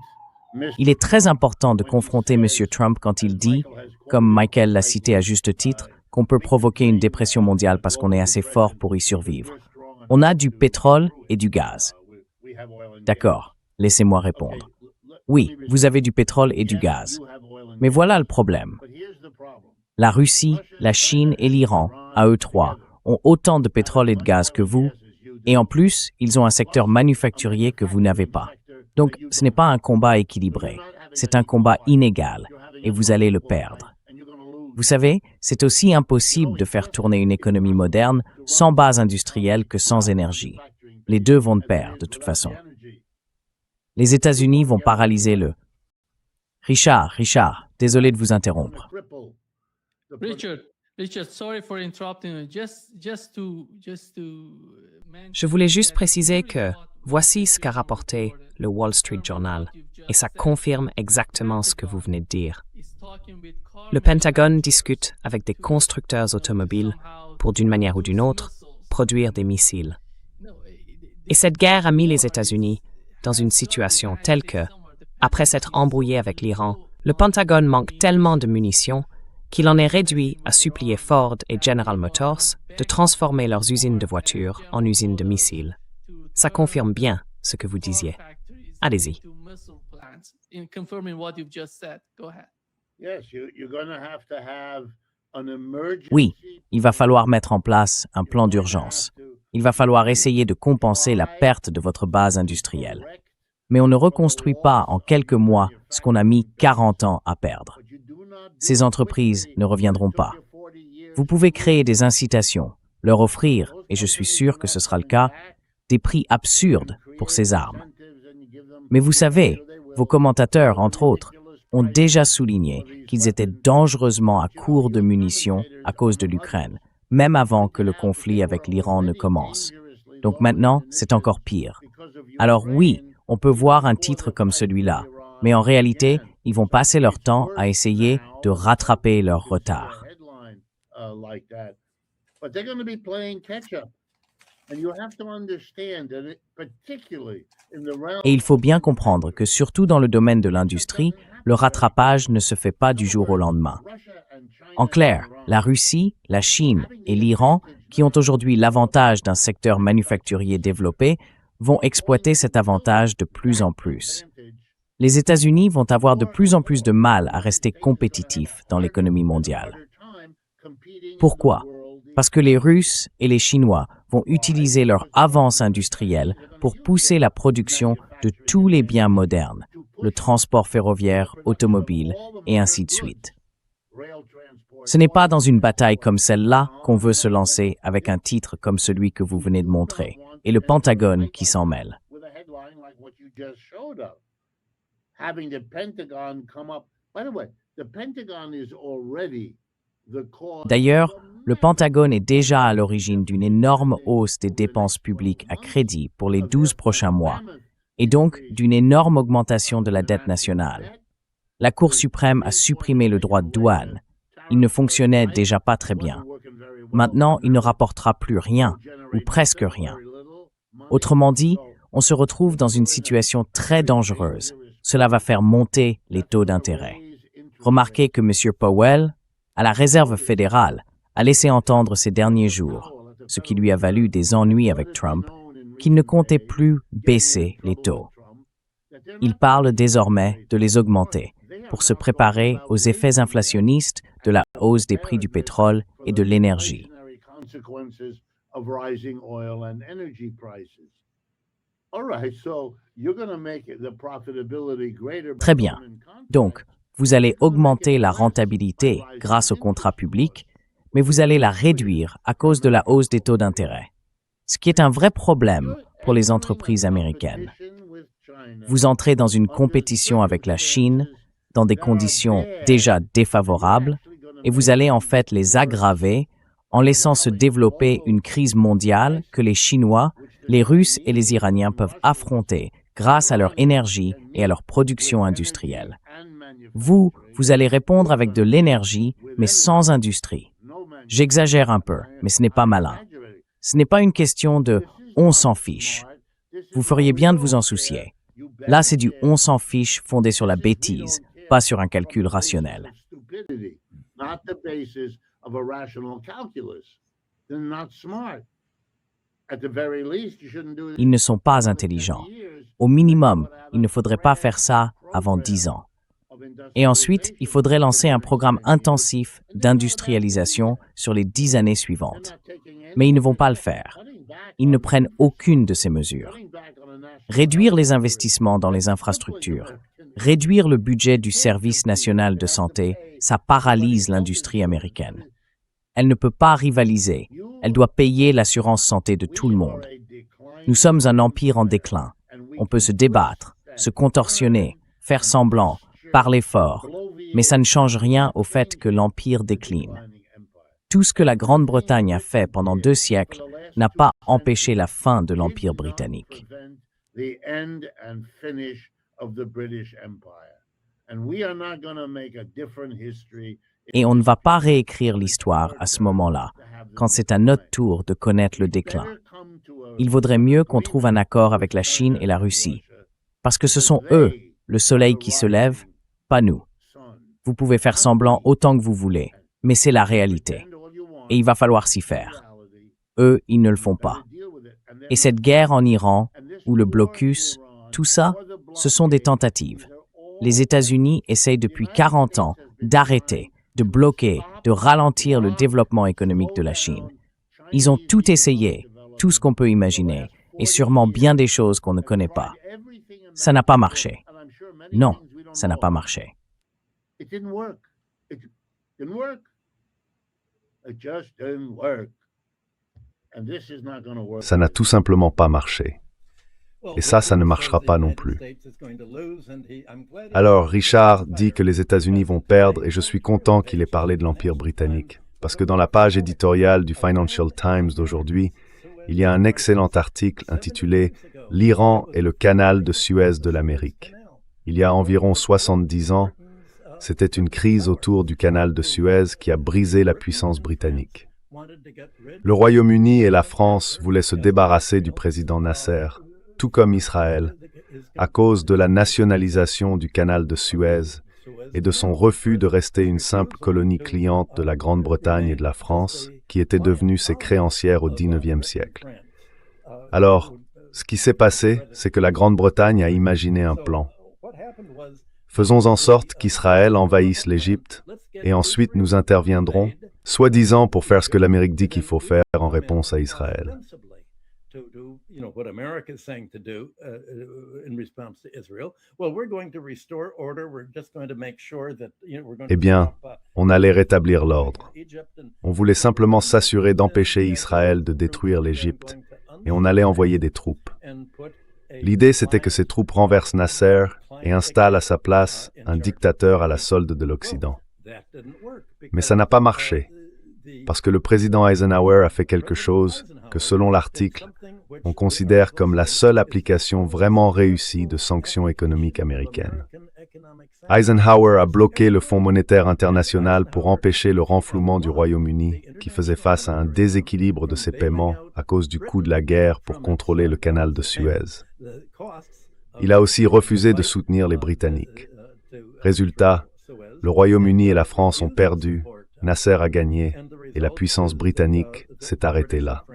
Il est très important de confronter M. Trump quand il dit, comme Michael l'a cité à juste titre, qu'on peut provoquer une dépression mondiale parce qu'on est assez fort pour y survivre. On a du pétrole et du gaz. D'accord, laissez-moi répondre. Oui, vous avez du pétrole et du gaz. Mais voilà le problème. La Russie, la Chine et l'Iran, à eux trois, ont autant de pétrole et de gaz que vous, et en plus, ils ont un secteur manufacturier que vous n'avez pas. Donc, ce n'est pas un combat équilibré, c'est un combat inégal, et vous allez le perdre. Vous savez, c'est aussi impossible de faire tourner une économie moderne sans base industrielle que sans énergie. Les deux vont de pair, de toute façon. Les États-Unis vont paralyser le... Richard, désolé de vous interrompre. Richard, sorry for interrupting you. Just to Je voulais juste préciser que voici ce qu'a rapporté le Wall Street Journal, et ça confirme exactement ce que vous venez de dire. Le Pentagone discute avec des constructeurs automobiles pour, d'une manière ou d'une autre, produire des missiles. Et cette guerre a mis les États-Unis dans une situation telle que, après s'être embrouillé avec l'Iran, le Pentagone manque tellement de munitions qu'il en est réduit à supplier Ford et General Motors de transformer leurs usines de voitures en usines de missiles. Ça confirme bien ce que vous disiez. Allez-y. Oui, il va falloir mettre en place un plan d'urgence. Il va falloir essayer de compenser la perte de votre base industrielle. Mais on ne reconstruit pas en quelques mois ce qu'on a mis 40 ans à perdre. Ces entreprises ne reviendront pas. Vous pouvez créer des incitations, leur offrir, et je suis sûr que ce sera le cas, des prix absurdes pour ces armes. Mais vous savez, vos commentateurs, entre autres, ont déjà souligné qu'ils étaient dangereusement à court de munitions à cause de l'Ukraine, même avant que le conflit avec l'Iran ne commence. Donc maintenant, c'est encore pire. Alors oui, on peut voir un titre comme celui-là, mais en réalité, ils vont passer leur temps à essayer de rattraper leur retard. Et il faut bien comprendre que surtout dans le domaine de l'industrie, le rattrapage ne se fait pas du jour au lendemain. En clair, la Russie, la Chine et l'Iran, qui ont aujourd'hui l'avantage d'un secteur manufacturier développé, vont exploiter cet avantage de plus en plus. Les États-Unis vont avoir de plus en plus de mal à rester compétitifs dans l'économie mondiale. Pourquoi? Parce que les Russes et les Chinois vont utiliser leur avance industrielle pour pousser la production de tous les biens modernes, le transport ferroviaire, automobile, et ainsi de suite. Ce n'est pas dans une bataille comme celle-là qu'on veut se lancer avec un titre comme celui que vous venez de montrer, et le Pentagone qui s'en mêle. D'ailleurs, le Pentagone est déjà à l'origine d'une énorme hausse des dépenses publiques à crédit pour les 12 prochains mois, et donc d'une énorme augmentation de la dette nationale. La Cour suprême a supprimé le droit de douane. Il ne fonctionnait déjà pas très bien. Maintenant, il ne rapportera plus rien, ou presque rien. Autrement dit, on se retrouve dans une situation très dangereuse. Cela va faire monter les taux d'intérêt. Remarquez que M. Powell, à la Réserve fédérale, a laissé entendre ces derniers jours, ce qui lui a valu des ennuis avec Trump, qu'il ne comptait plus baisser les taux. Il parle désormais de les augmenter pour se préparer aux effets inflationnistes de la hausse des prix du pétrole et de l'énergie. Très bien. Donc, vous allez augmenter la rentabilité grâce aux contrats publics, mais vous allez la réduire à cause de la hausse des taux d'intérêt, ce qui est un vrai problème pour les entreprises américaines. Vous entrez dans une compétition avec la Chine, dans des conditions déjà défavorables, et vous allez en fait les aggraver en laissant se développer une crise mondiale que les Chinois, les Russes et les Iraniens peuvent affronter grâce à leur énergie et à leur production industrielle. Vous allez répondre avec de l'énergie, mais sans industrie. J'exagère un peu, mais ce n'est pas malin. Ce n'est pas une question de « on s'en fiche ». Vous feriez bien de vous en soucier. Là, c'est du on s'en fiche fondé sur la bêtise, pas sur un calcul rationnel. Not the basis of a rational calculus. They're not smart. At the very least, you shouldn't do it. Ils ne sont pas intelligents. Au minimum, il ne faudrait pas faire ça avant 10 ans. Et ensuite, il faudrait lancer un programme intensif d'industrialisation sur les 10 années suivantes. Mais ils ne vont pas le faire. Ils ne prennent aucune de ces mesures. Réduire les investissements dans les infrastructures, réduire le budget du Service national de santé, ça paralyse l'industrie américaine. Elle ne peut pas rivaliser. Elle doit payer l'assurance santé de tout le monde. Nous sommes un empire en déclin. On peut se débattre, se contorsionner, faire semblant, parler fort, mais ça ne change rien au fait que l'empire décline. Tout ce que la Grande-Bretagne a fait pendant 2 siècles n'a pas empêché la fin de l'Empire britannique. The end and finish of the British Empire. And we are not going to make a different history. Et on ne va pas réécrire l'histoire à ce moment-là, quand c'est à notre tour de connaître le déclin. Il vaudrait mieux qu'on trouve un accord avec la Chine et la Russie, parce que ce sont eux, le soleil qui se lève, pas nous. Vous pouvez faire semblant autant que vous voulez, mais c'est la réalité. Et il va falloir s'y faire. Eux, ils ne le font pas. Et cette guerre en Iran, ou le blocus, tout ça, ce sont des tentatives. Les États-Unis essayent depuis 40 ans d'arrêter, de bloquer, de ralentir le développement économique de la Chine. Ils ont tout essayé, tout ce qu'on peut imaginer, et sûrement bien des choses qu'on ne connaît pas. Ça n'a pas marché. Non, ça n'a pas marché. It didn't work. It didn't work. It just didn't work. And this is not going to work. Ça n'a tout simplement pas marché. Et ça ne marchera pas non plus. Alors, Richard dit que les États-Unis vont perdre et je suis content qu'il ait parlé de l'Empire britannique. Parce que dans la page éditoriale du Financial Times d'aujourd'hui, il y a un excellent article intitulé « L'Iran est le canal de Suez de l'Amérique ». Il y a environ 70 ans, c'était une crise autour du canal de Suez qui a brisé la puissance britannique. Le Royaume-Uni et la France voulaient se débarrasser du président Nasser, tout comme Israël, à cause de la nationalisation du canal de Suez et de son refus de rester une simple colonie cliente de la Grande-Bretagne et de la France, qui étaient devenues ses créancières au XIXe siècle. Alors, ce qui s'est passé, c'est que la Grande-Bretagne a imaginé un plan. Faisons en sorte qu'Israël envahisse l'Égypte, et ensuite nous interviendrons, soi-disant pour faire ce que l'Amérique dit qu'il faut faire en réponse à Israël. Eh bien, on allait rétablir l'ordre. On voulait simplement s'assurer d'empêcher Israël de détruire l'Égypte, et on allait envoyer des troupes. L'idée, c'était que ces troupes renversent Nasser et installent à sa place un dictateur à la solde de l'Occident. Mais ça n'a pas marché, parce que le président Eisenhower a fait quelque chose que, selon l'article, on considère comme la seule application vraiment réussie de sanctions économiques américaines. Eisenhower a bloqué le Fonds monétaire international pour empêcher le renflouement du Royaume-Uni, qui faisait face à un déséquilibre de ses paiements à cause du coût de la guerre pour contrôler le canal de Suez. Il a aussi refusé de soutenir les Britanniques. Résultat, le Royaume-Uni et la France ont perdu, Nasser a gagné, et la puissance britannique s'est arrêtée là.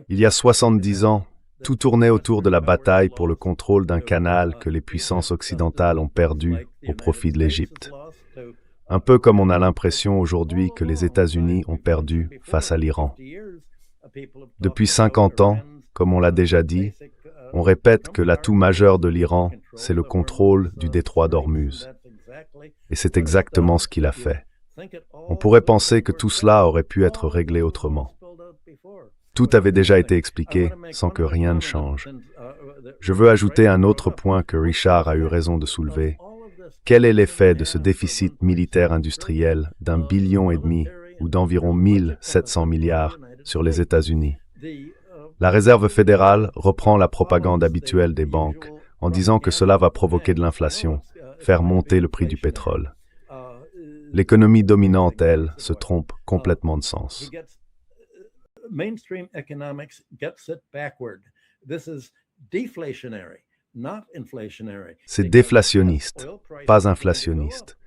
Il y a 70 ans, tout tournait autour de la bataille pour le contrôle d'un canal que les puissances occidentales ont perdu au profit de l'Égypte. Un peu comme on a l'impression aujourd'hui que les États-Unis ont perdu face à l'Iran. Depuis 50 ans, comme on l'a déjà dit, on répète que l'atout majeur de l'Iran, c'est le contrôle du détroit d'Ormuz. Et c'est exactement ce qu'il a fait. On pourrait penser que tout cela aurait pu être réglé autrement. Tout avait déjà été expliqué sans que rien ne change. Je veux ajouter un autre point que Richard a eu raison de soulever. Quel est l'effet de ce déficit militaire industriel d'1,5 billion ou d'environ 1700 milliards sur les États-Unis? La Réserve fédérale reprend la propagande habituelle des banques en disant que cela va provoquer de l'inflation, faire monter le prix du pétrole. L'économie dominante, elle, se trompe complètement de sens. Mainstream economics gets it backward. This is deflationary, not inflationary. C'est déflationniste, pas inflationniste.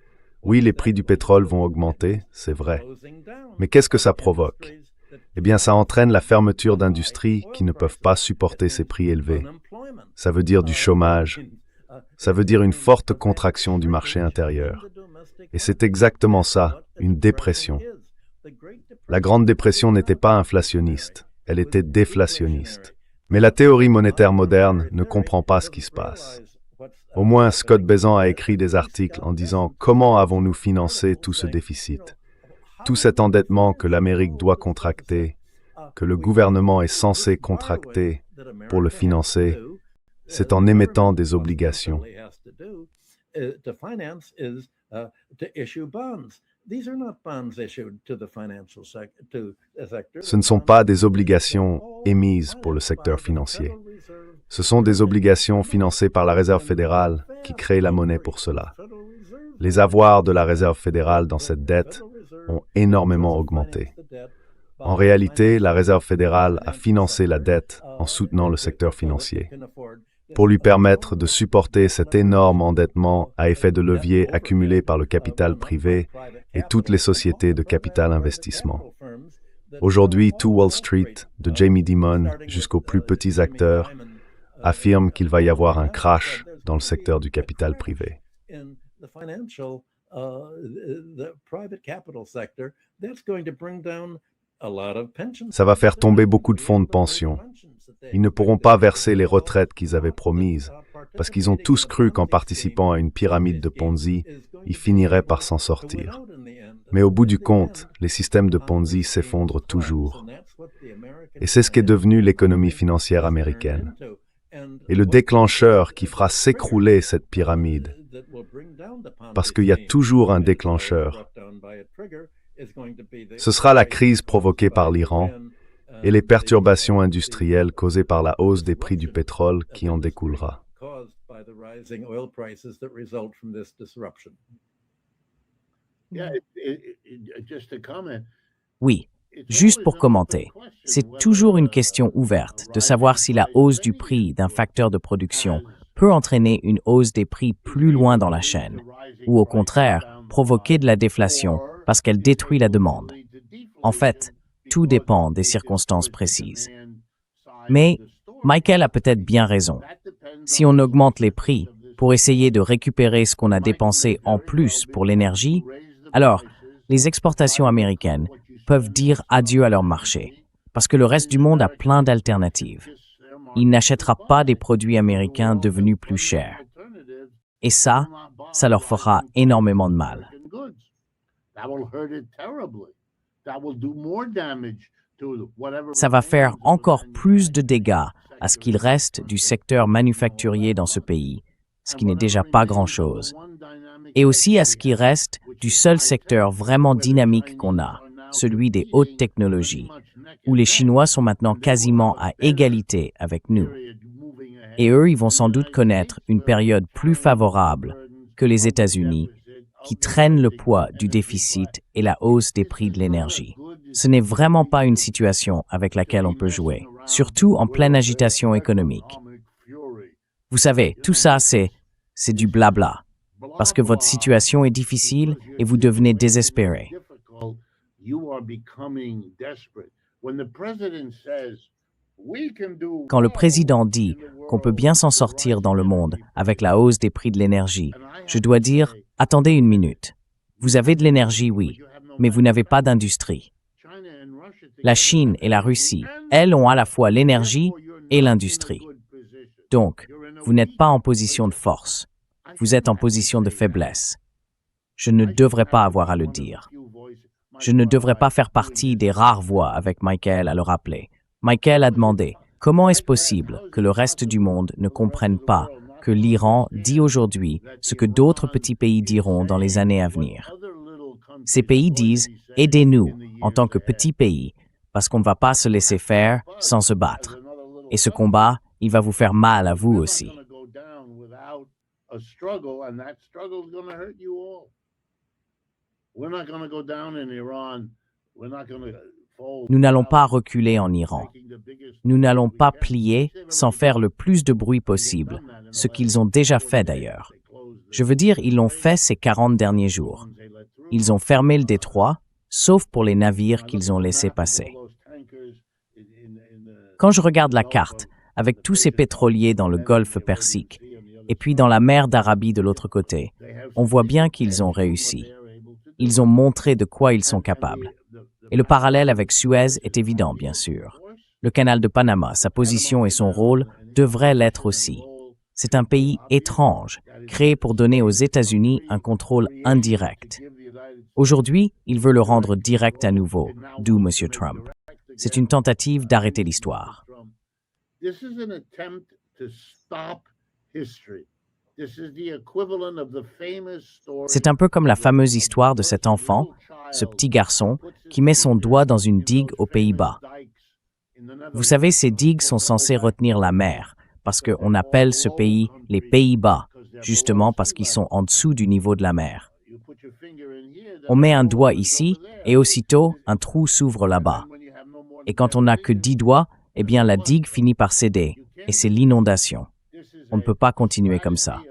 Oui, les prix du pétrole vont augmenter, c'est vrai. Mais qu'est-ce que ça provoque? Eh bien, ça entraîne la fermeture d'industries qui ne peuvent pas supporter ces prix élevés. Ça veut dire du chômage. Ça veut dire une forte contraction du marché intérieur. Et c'est exactement ça, une dépression. La Grande Dépression n'était pas inflationniste, elle était déflationniste. Mais la théorie monétaire moderne ne comprend pas ce qui se passe. Au moins, Scott Bessent a écrit des articles en disant « Comment avons-nous financé tout ce déficit ? Tout cet endettement que l'Amérique doit contracter, que le gouvernement est censé contracter pour le financer, c'est en émettant des obligations. » Ce ne sont pas des obligations émises pour le secteur financier. Ce sont des obligations financées par la Réserve fédérale qui crée la monnaie pour cela. Les avoirs de la Réserve fédérale dans cette dette ont énormément augmenté. En réalité, la Réserve fédérale a financé la dette en soutenant le secteur financier, pour lui permettre de supporter cet énorme endettement à effet de levier accumulé par le capital privé et toutes les sociétés de capital investissement. Aujourd'hui, tout Wall Street, de Jamie Dimon jusqu'aux plus petits acteurs, affirme qu'il va y avoir un crash dans le secteur du capital privé. Ça va faire tomber beaucoup de fonds de pension. Ils ne pourront pas verser les retraites qu'ils avaient promises, parce qu'ils ont tous cru qu'en participant à une pyramide de Ponzi, ils finiraient par s'en sortir. Mais au bout du compte, les systèmes de Ponzi s'effondrent toujours. Et c'est ce qu'est devenu l'économie financière américaine. Et le déclencheur qui fera s'écrouler cette pyramide, parce qu'il y a toujours un déclencheur, ce sera la crise provoquée par l'Iran et les perturbations industrielles causées par la hausse des prix du pétrole qui en découlera. Oui, juste pour commenter, c'est toujours une question ouverte de savoir si la hausse du prix d'un facteur de production peut entraîner une hausse des prix plus loin dans la chaîne, ou au contraire, provoquer de la déflation parce qu'elle détruit la demande. En fait, tout dépend des circonstances précises. Mais Michael a peut-être bien raison. Si on augmente les prix pour essayer de récupérer ce qu'on a dépensé en plus pour l'énergie, alors les exportations américaines peuvent dire adieu à leur marché, parce que le reste du monde a plein d'alternatives. Il n'achètera pas des produits américains devenus plus chers. Et ça leur fera énormément de mal. Ça va faire encore plus de dégâts à ce qu'il reste du secteur manufacturier dans ce pays, ce qui n'est déjà pas grand-chose, et aussi à ce qui reste du seul secteur vraiment dynamique qu'on a, celui des hautes technologies, où les Chinois sont maintenant quasiment à égalité avec nous. Et eux, ils vont sans doute connaître une période plus favorable que les États-Unis, qui traînent le poids du déficit et la hausse des prix de l'énergie. Ce n'est vraiment pas une situation avec laquelle on peut jouer, surtout en pleine agitation économique. Vous savez, tout ça, c'est du blabla, parce que votre situation est difficile et vous devenez désespéré. Quand le président dit qu'on peut bien s'en sortir dans le monde avec la hausse des prix de l'énergie, je dois dire, attendez une minute. Vous avez de l'énergie, oui, mais vous n'avez pas d'industrie. La Chine et la Russie, elles ont à la fois l'énergie et l'industrie. Donc, vous n'êtes pas en position de force. Vous êtes en position de faiblesse. Je ne devrais pas avoir à le dire. Je ne devrais pas faire partie des rares voix avec Michael à le rappeler. Michael a demandé, comment est-ce possible que le reste du monde ne comprenne pas que l'Iran dit aujourd'hui ce que d'autres petits pays diront dans les années à venir? Ces pays disent, aidez-nous en tant que petits pays, parce qu'on ne va pas se laisser faire sans se battre. Et ce combat, il va vous faire mal à vous aussi. we're not going to go down in Iran. We're not going to fold. Nous n'allons pas reculer en Iran. Nous n'allons pas plier sans faire le plus de bruit possible, ce qu'ils ont déjà fait d'ailleurs. Je veux dire, ils l'ont fait ces 40 derniers jours. Ils ont fermé le détroit, sauf pour les navires qu'ils ont laissés passer. Quand je regarde la carte, avec tous ces pétroliers dans le golfe Persique, et puis dans la mer d'Arabie de l'autre côté, on voit bien qu'ils ont réussi. Ils ont montré de quoi ils sont capables. Et le parallèle avec Suez est évident, bien sûr. Le canal de Panama, sa position et son rôle devraient l'être aussi. C'est un pays étrange, créé pour donner aux États-Unis un contrôle indirect. Aujourd'hui, il veut le rendre direct à nouveau, d'où M. Trump. C'est une tentative d'arrêter l'histoire. This is an attempt to stop history. This is the equivalent of the famous story. C'est un peu comme la fameuse histoire de cet enfant, ce petit garçon, qui met son doigt dans une digue aux Pays-Bas. Vous savez, ces digues sont censées retenir la mer, parce qu'on appelle ce pays les Pays-Bas, justement parce qu'ils sont en dessous du niveau de la mer. On met un doigt ici, et aussitôt, un trou s'ouvre là-bas. Et quand on n'a que 10 doigts, eh bien la digue finit par céder, et c'est l'inondation. On ne peut pas continuer comme ça.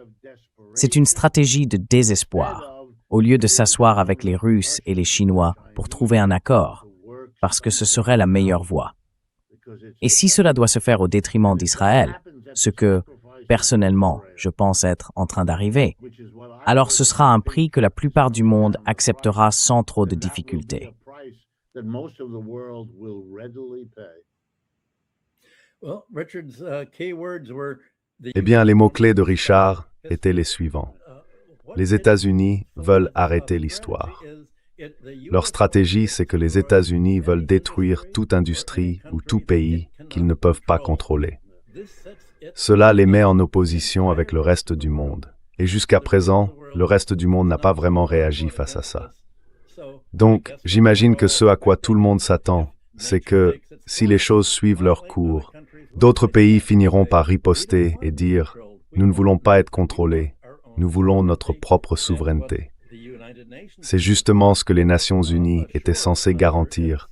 C'est une stratégie de désespoir, au lieu de s'asseoir avec les Russes et les Chinois pour trouver un accord, parce que ce serait la meilleure voie. Et si cela doit se faire au détriment d'Israël, ce que, personnellement, je pense être en train d'arriver, alors ce sera un prix que la plupart du monde acceptera sans trop de difficultés. Eh bien, les mots-clés de Richard étaient les suivants. Les États-Unis veulent arrêter l'histoire. Leur stratégie, c'est que les États-Unis veulent détruire toute industrie ou tout pays qu'ils ne peuvent pas contrôler. Cela les met en opposition avec le reste du monde. Et jusqu'à présent, le reste du monde n'a pas vraiment réagi face à ça. Donc, j'imagine que ce à quoi tout le monde s'attend, c'est que, si les choses suivent leur cours, d'autres pays finiront par riposter et dire « Nous ne voulons pas être contrôlés, nous voulons notre propre souveraineté ». C'est justement ce que les Nations Unies étaient censées garantir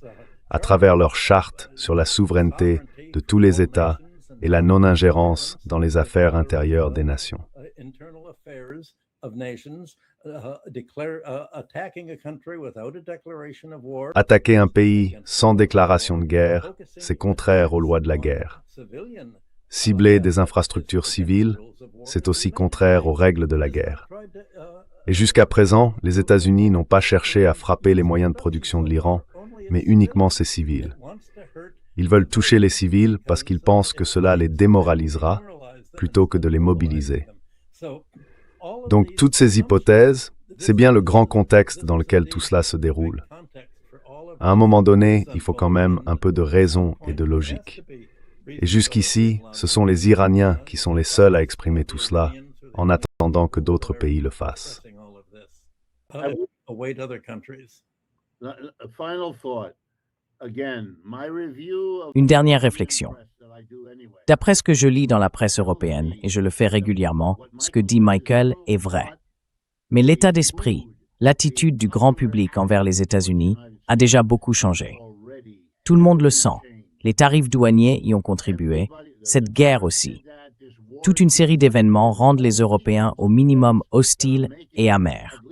à travers leur charte sur la souveraineté de tous les États et la non-ingérence dans les affaires intérieures des nations. Attaquer un pays sans déclaration de guerre, c'est contraire aux lois de la guerre. Cibler des infrastructures civiles, c'est aussi contraire aux règles de la guerre. Et jusqu'à présent, les États-Unis n'ont pas cherché à frapper les moyens de production de l'Iran, mais uniquement ses civils. Ils veulent toucher les civils parce qu'ils pensent que cela les démoralisera, plutôt que de les mobiliser. Donc, toutes ces hypothèses, c'est bien le grand contexte dans lequel tout cela se déroule. À un moment donné, il faut quand même un peu de raison et de logique. Et jusqu'ici, ce sont les Iraniens qui sont les seuls à exprimer tout cela, en attendant que d'autres pays le fassent. Une dernière réflexion. D'après ce que je lis dans la presse européenne, et je le fais régulièrement, ce que dit Michael est vrai. Mais l'état d'esprit, l'attitude du grand public envers les États-Unis a déjà beaucoup changé. Tout le monde le sent. Les tarifs douaniers y ont contribué, cette guerre aussi. Toute une série d'événements rendent les Européens au minimum hostiles et amers.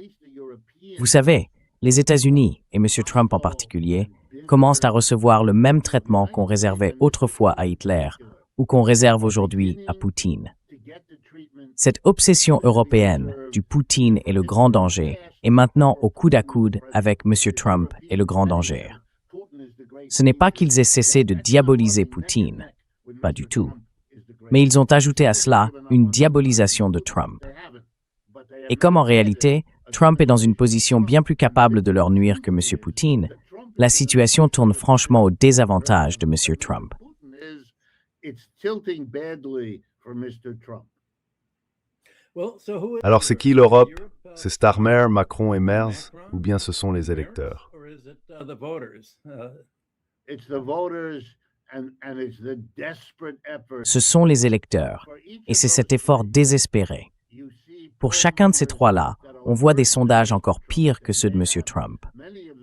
Vous savez, les États-Unis, et M. Trump en particulier, commencent à recevoir le même traitement qu'on réservait autrefois à Hitler ou qu'on réserve aujourd'hui à Poutine. Cette obsession européenne du Poutine est le grand danger est maintenant au coude à coude avec M. Trump et le grand danger. Ce n'est pas qu'ils aient cessé de diaboliser Poutine, pas du tout. Mais ils ont ajouté à cela une diabolisation de Trump. Et comme en réalité, Trump est dans une position bien plus capable de leur nuire que M. Poutine, la situation tourne franchement au désavantage de M. Trump. Alors c'est qui l'Europe? C'est Starmer, Macron et Merz, ou bien ce sont les électeurs? Ce sont les électeurs, et c'est cet effort désespéré. Pour chacun de ces trois-là, on voit des sondages encore pires que ceux de M. Trump.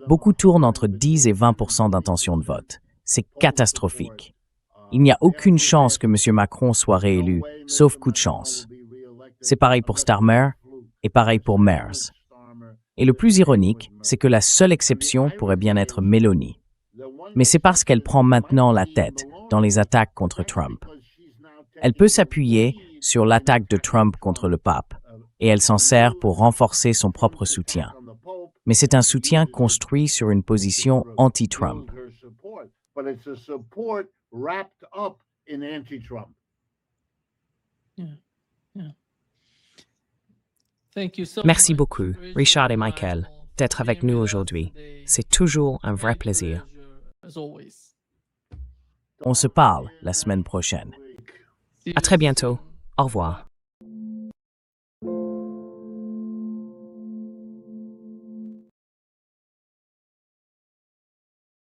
Beaucoup tournent entre 10 et 20% d'intention de vote. C'est catastrophique. Il n'y a aucune chance que M. Macron soit réélu, sauf coup de chance. C'est pareil pour Starmer et pareil pour Mers. Et le plus ironique, c'est que la seule exception pourrait bien être Meloni. Mais c'est parce qu'elle prend maintenant la tête dans les attaques contre Trump. Elle peut s'appuyer sur l'attaque de Trump contre le pape, et elle s'en sert pour renforcer son propre soutien. Mais c'est un soutien construit sur une position anti-Trump. But it's a support wrapped up in anti-Trump. Merci beaucoup, Richard et Michael, d'être avec nous aujourd'hui. C'est toujours un vrai plaisir. On se parle la semaine prochaine. À très bientôt. Au revoir.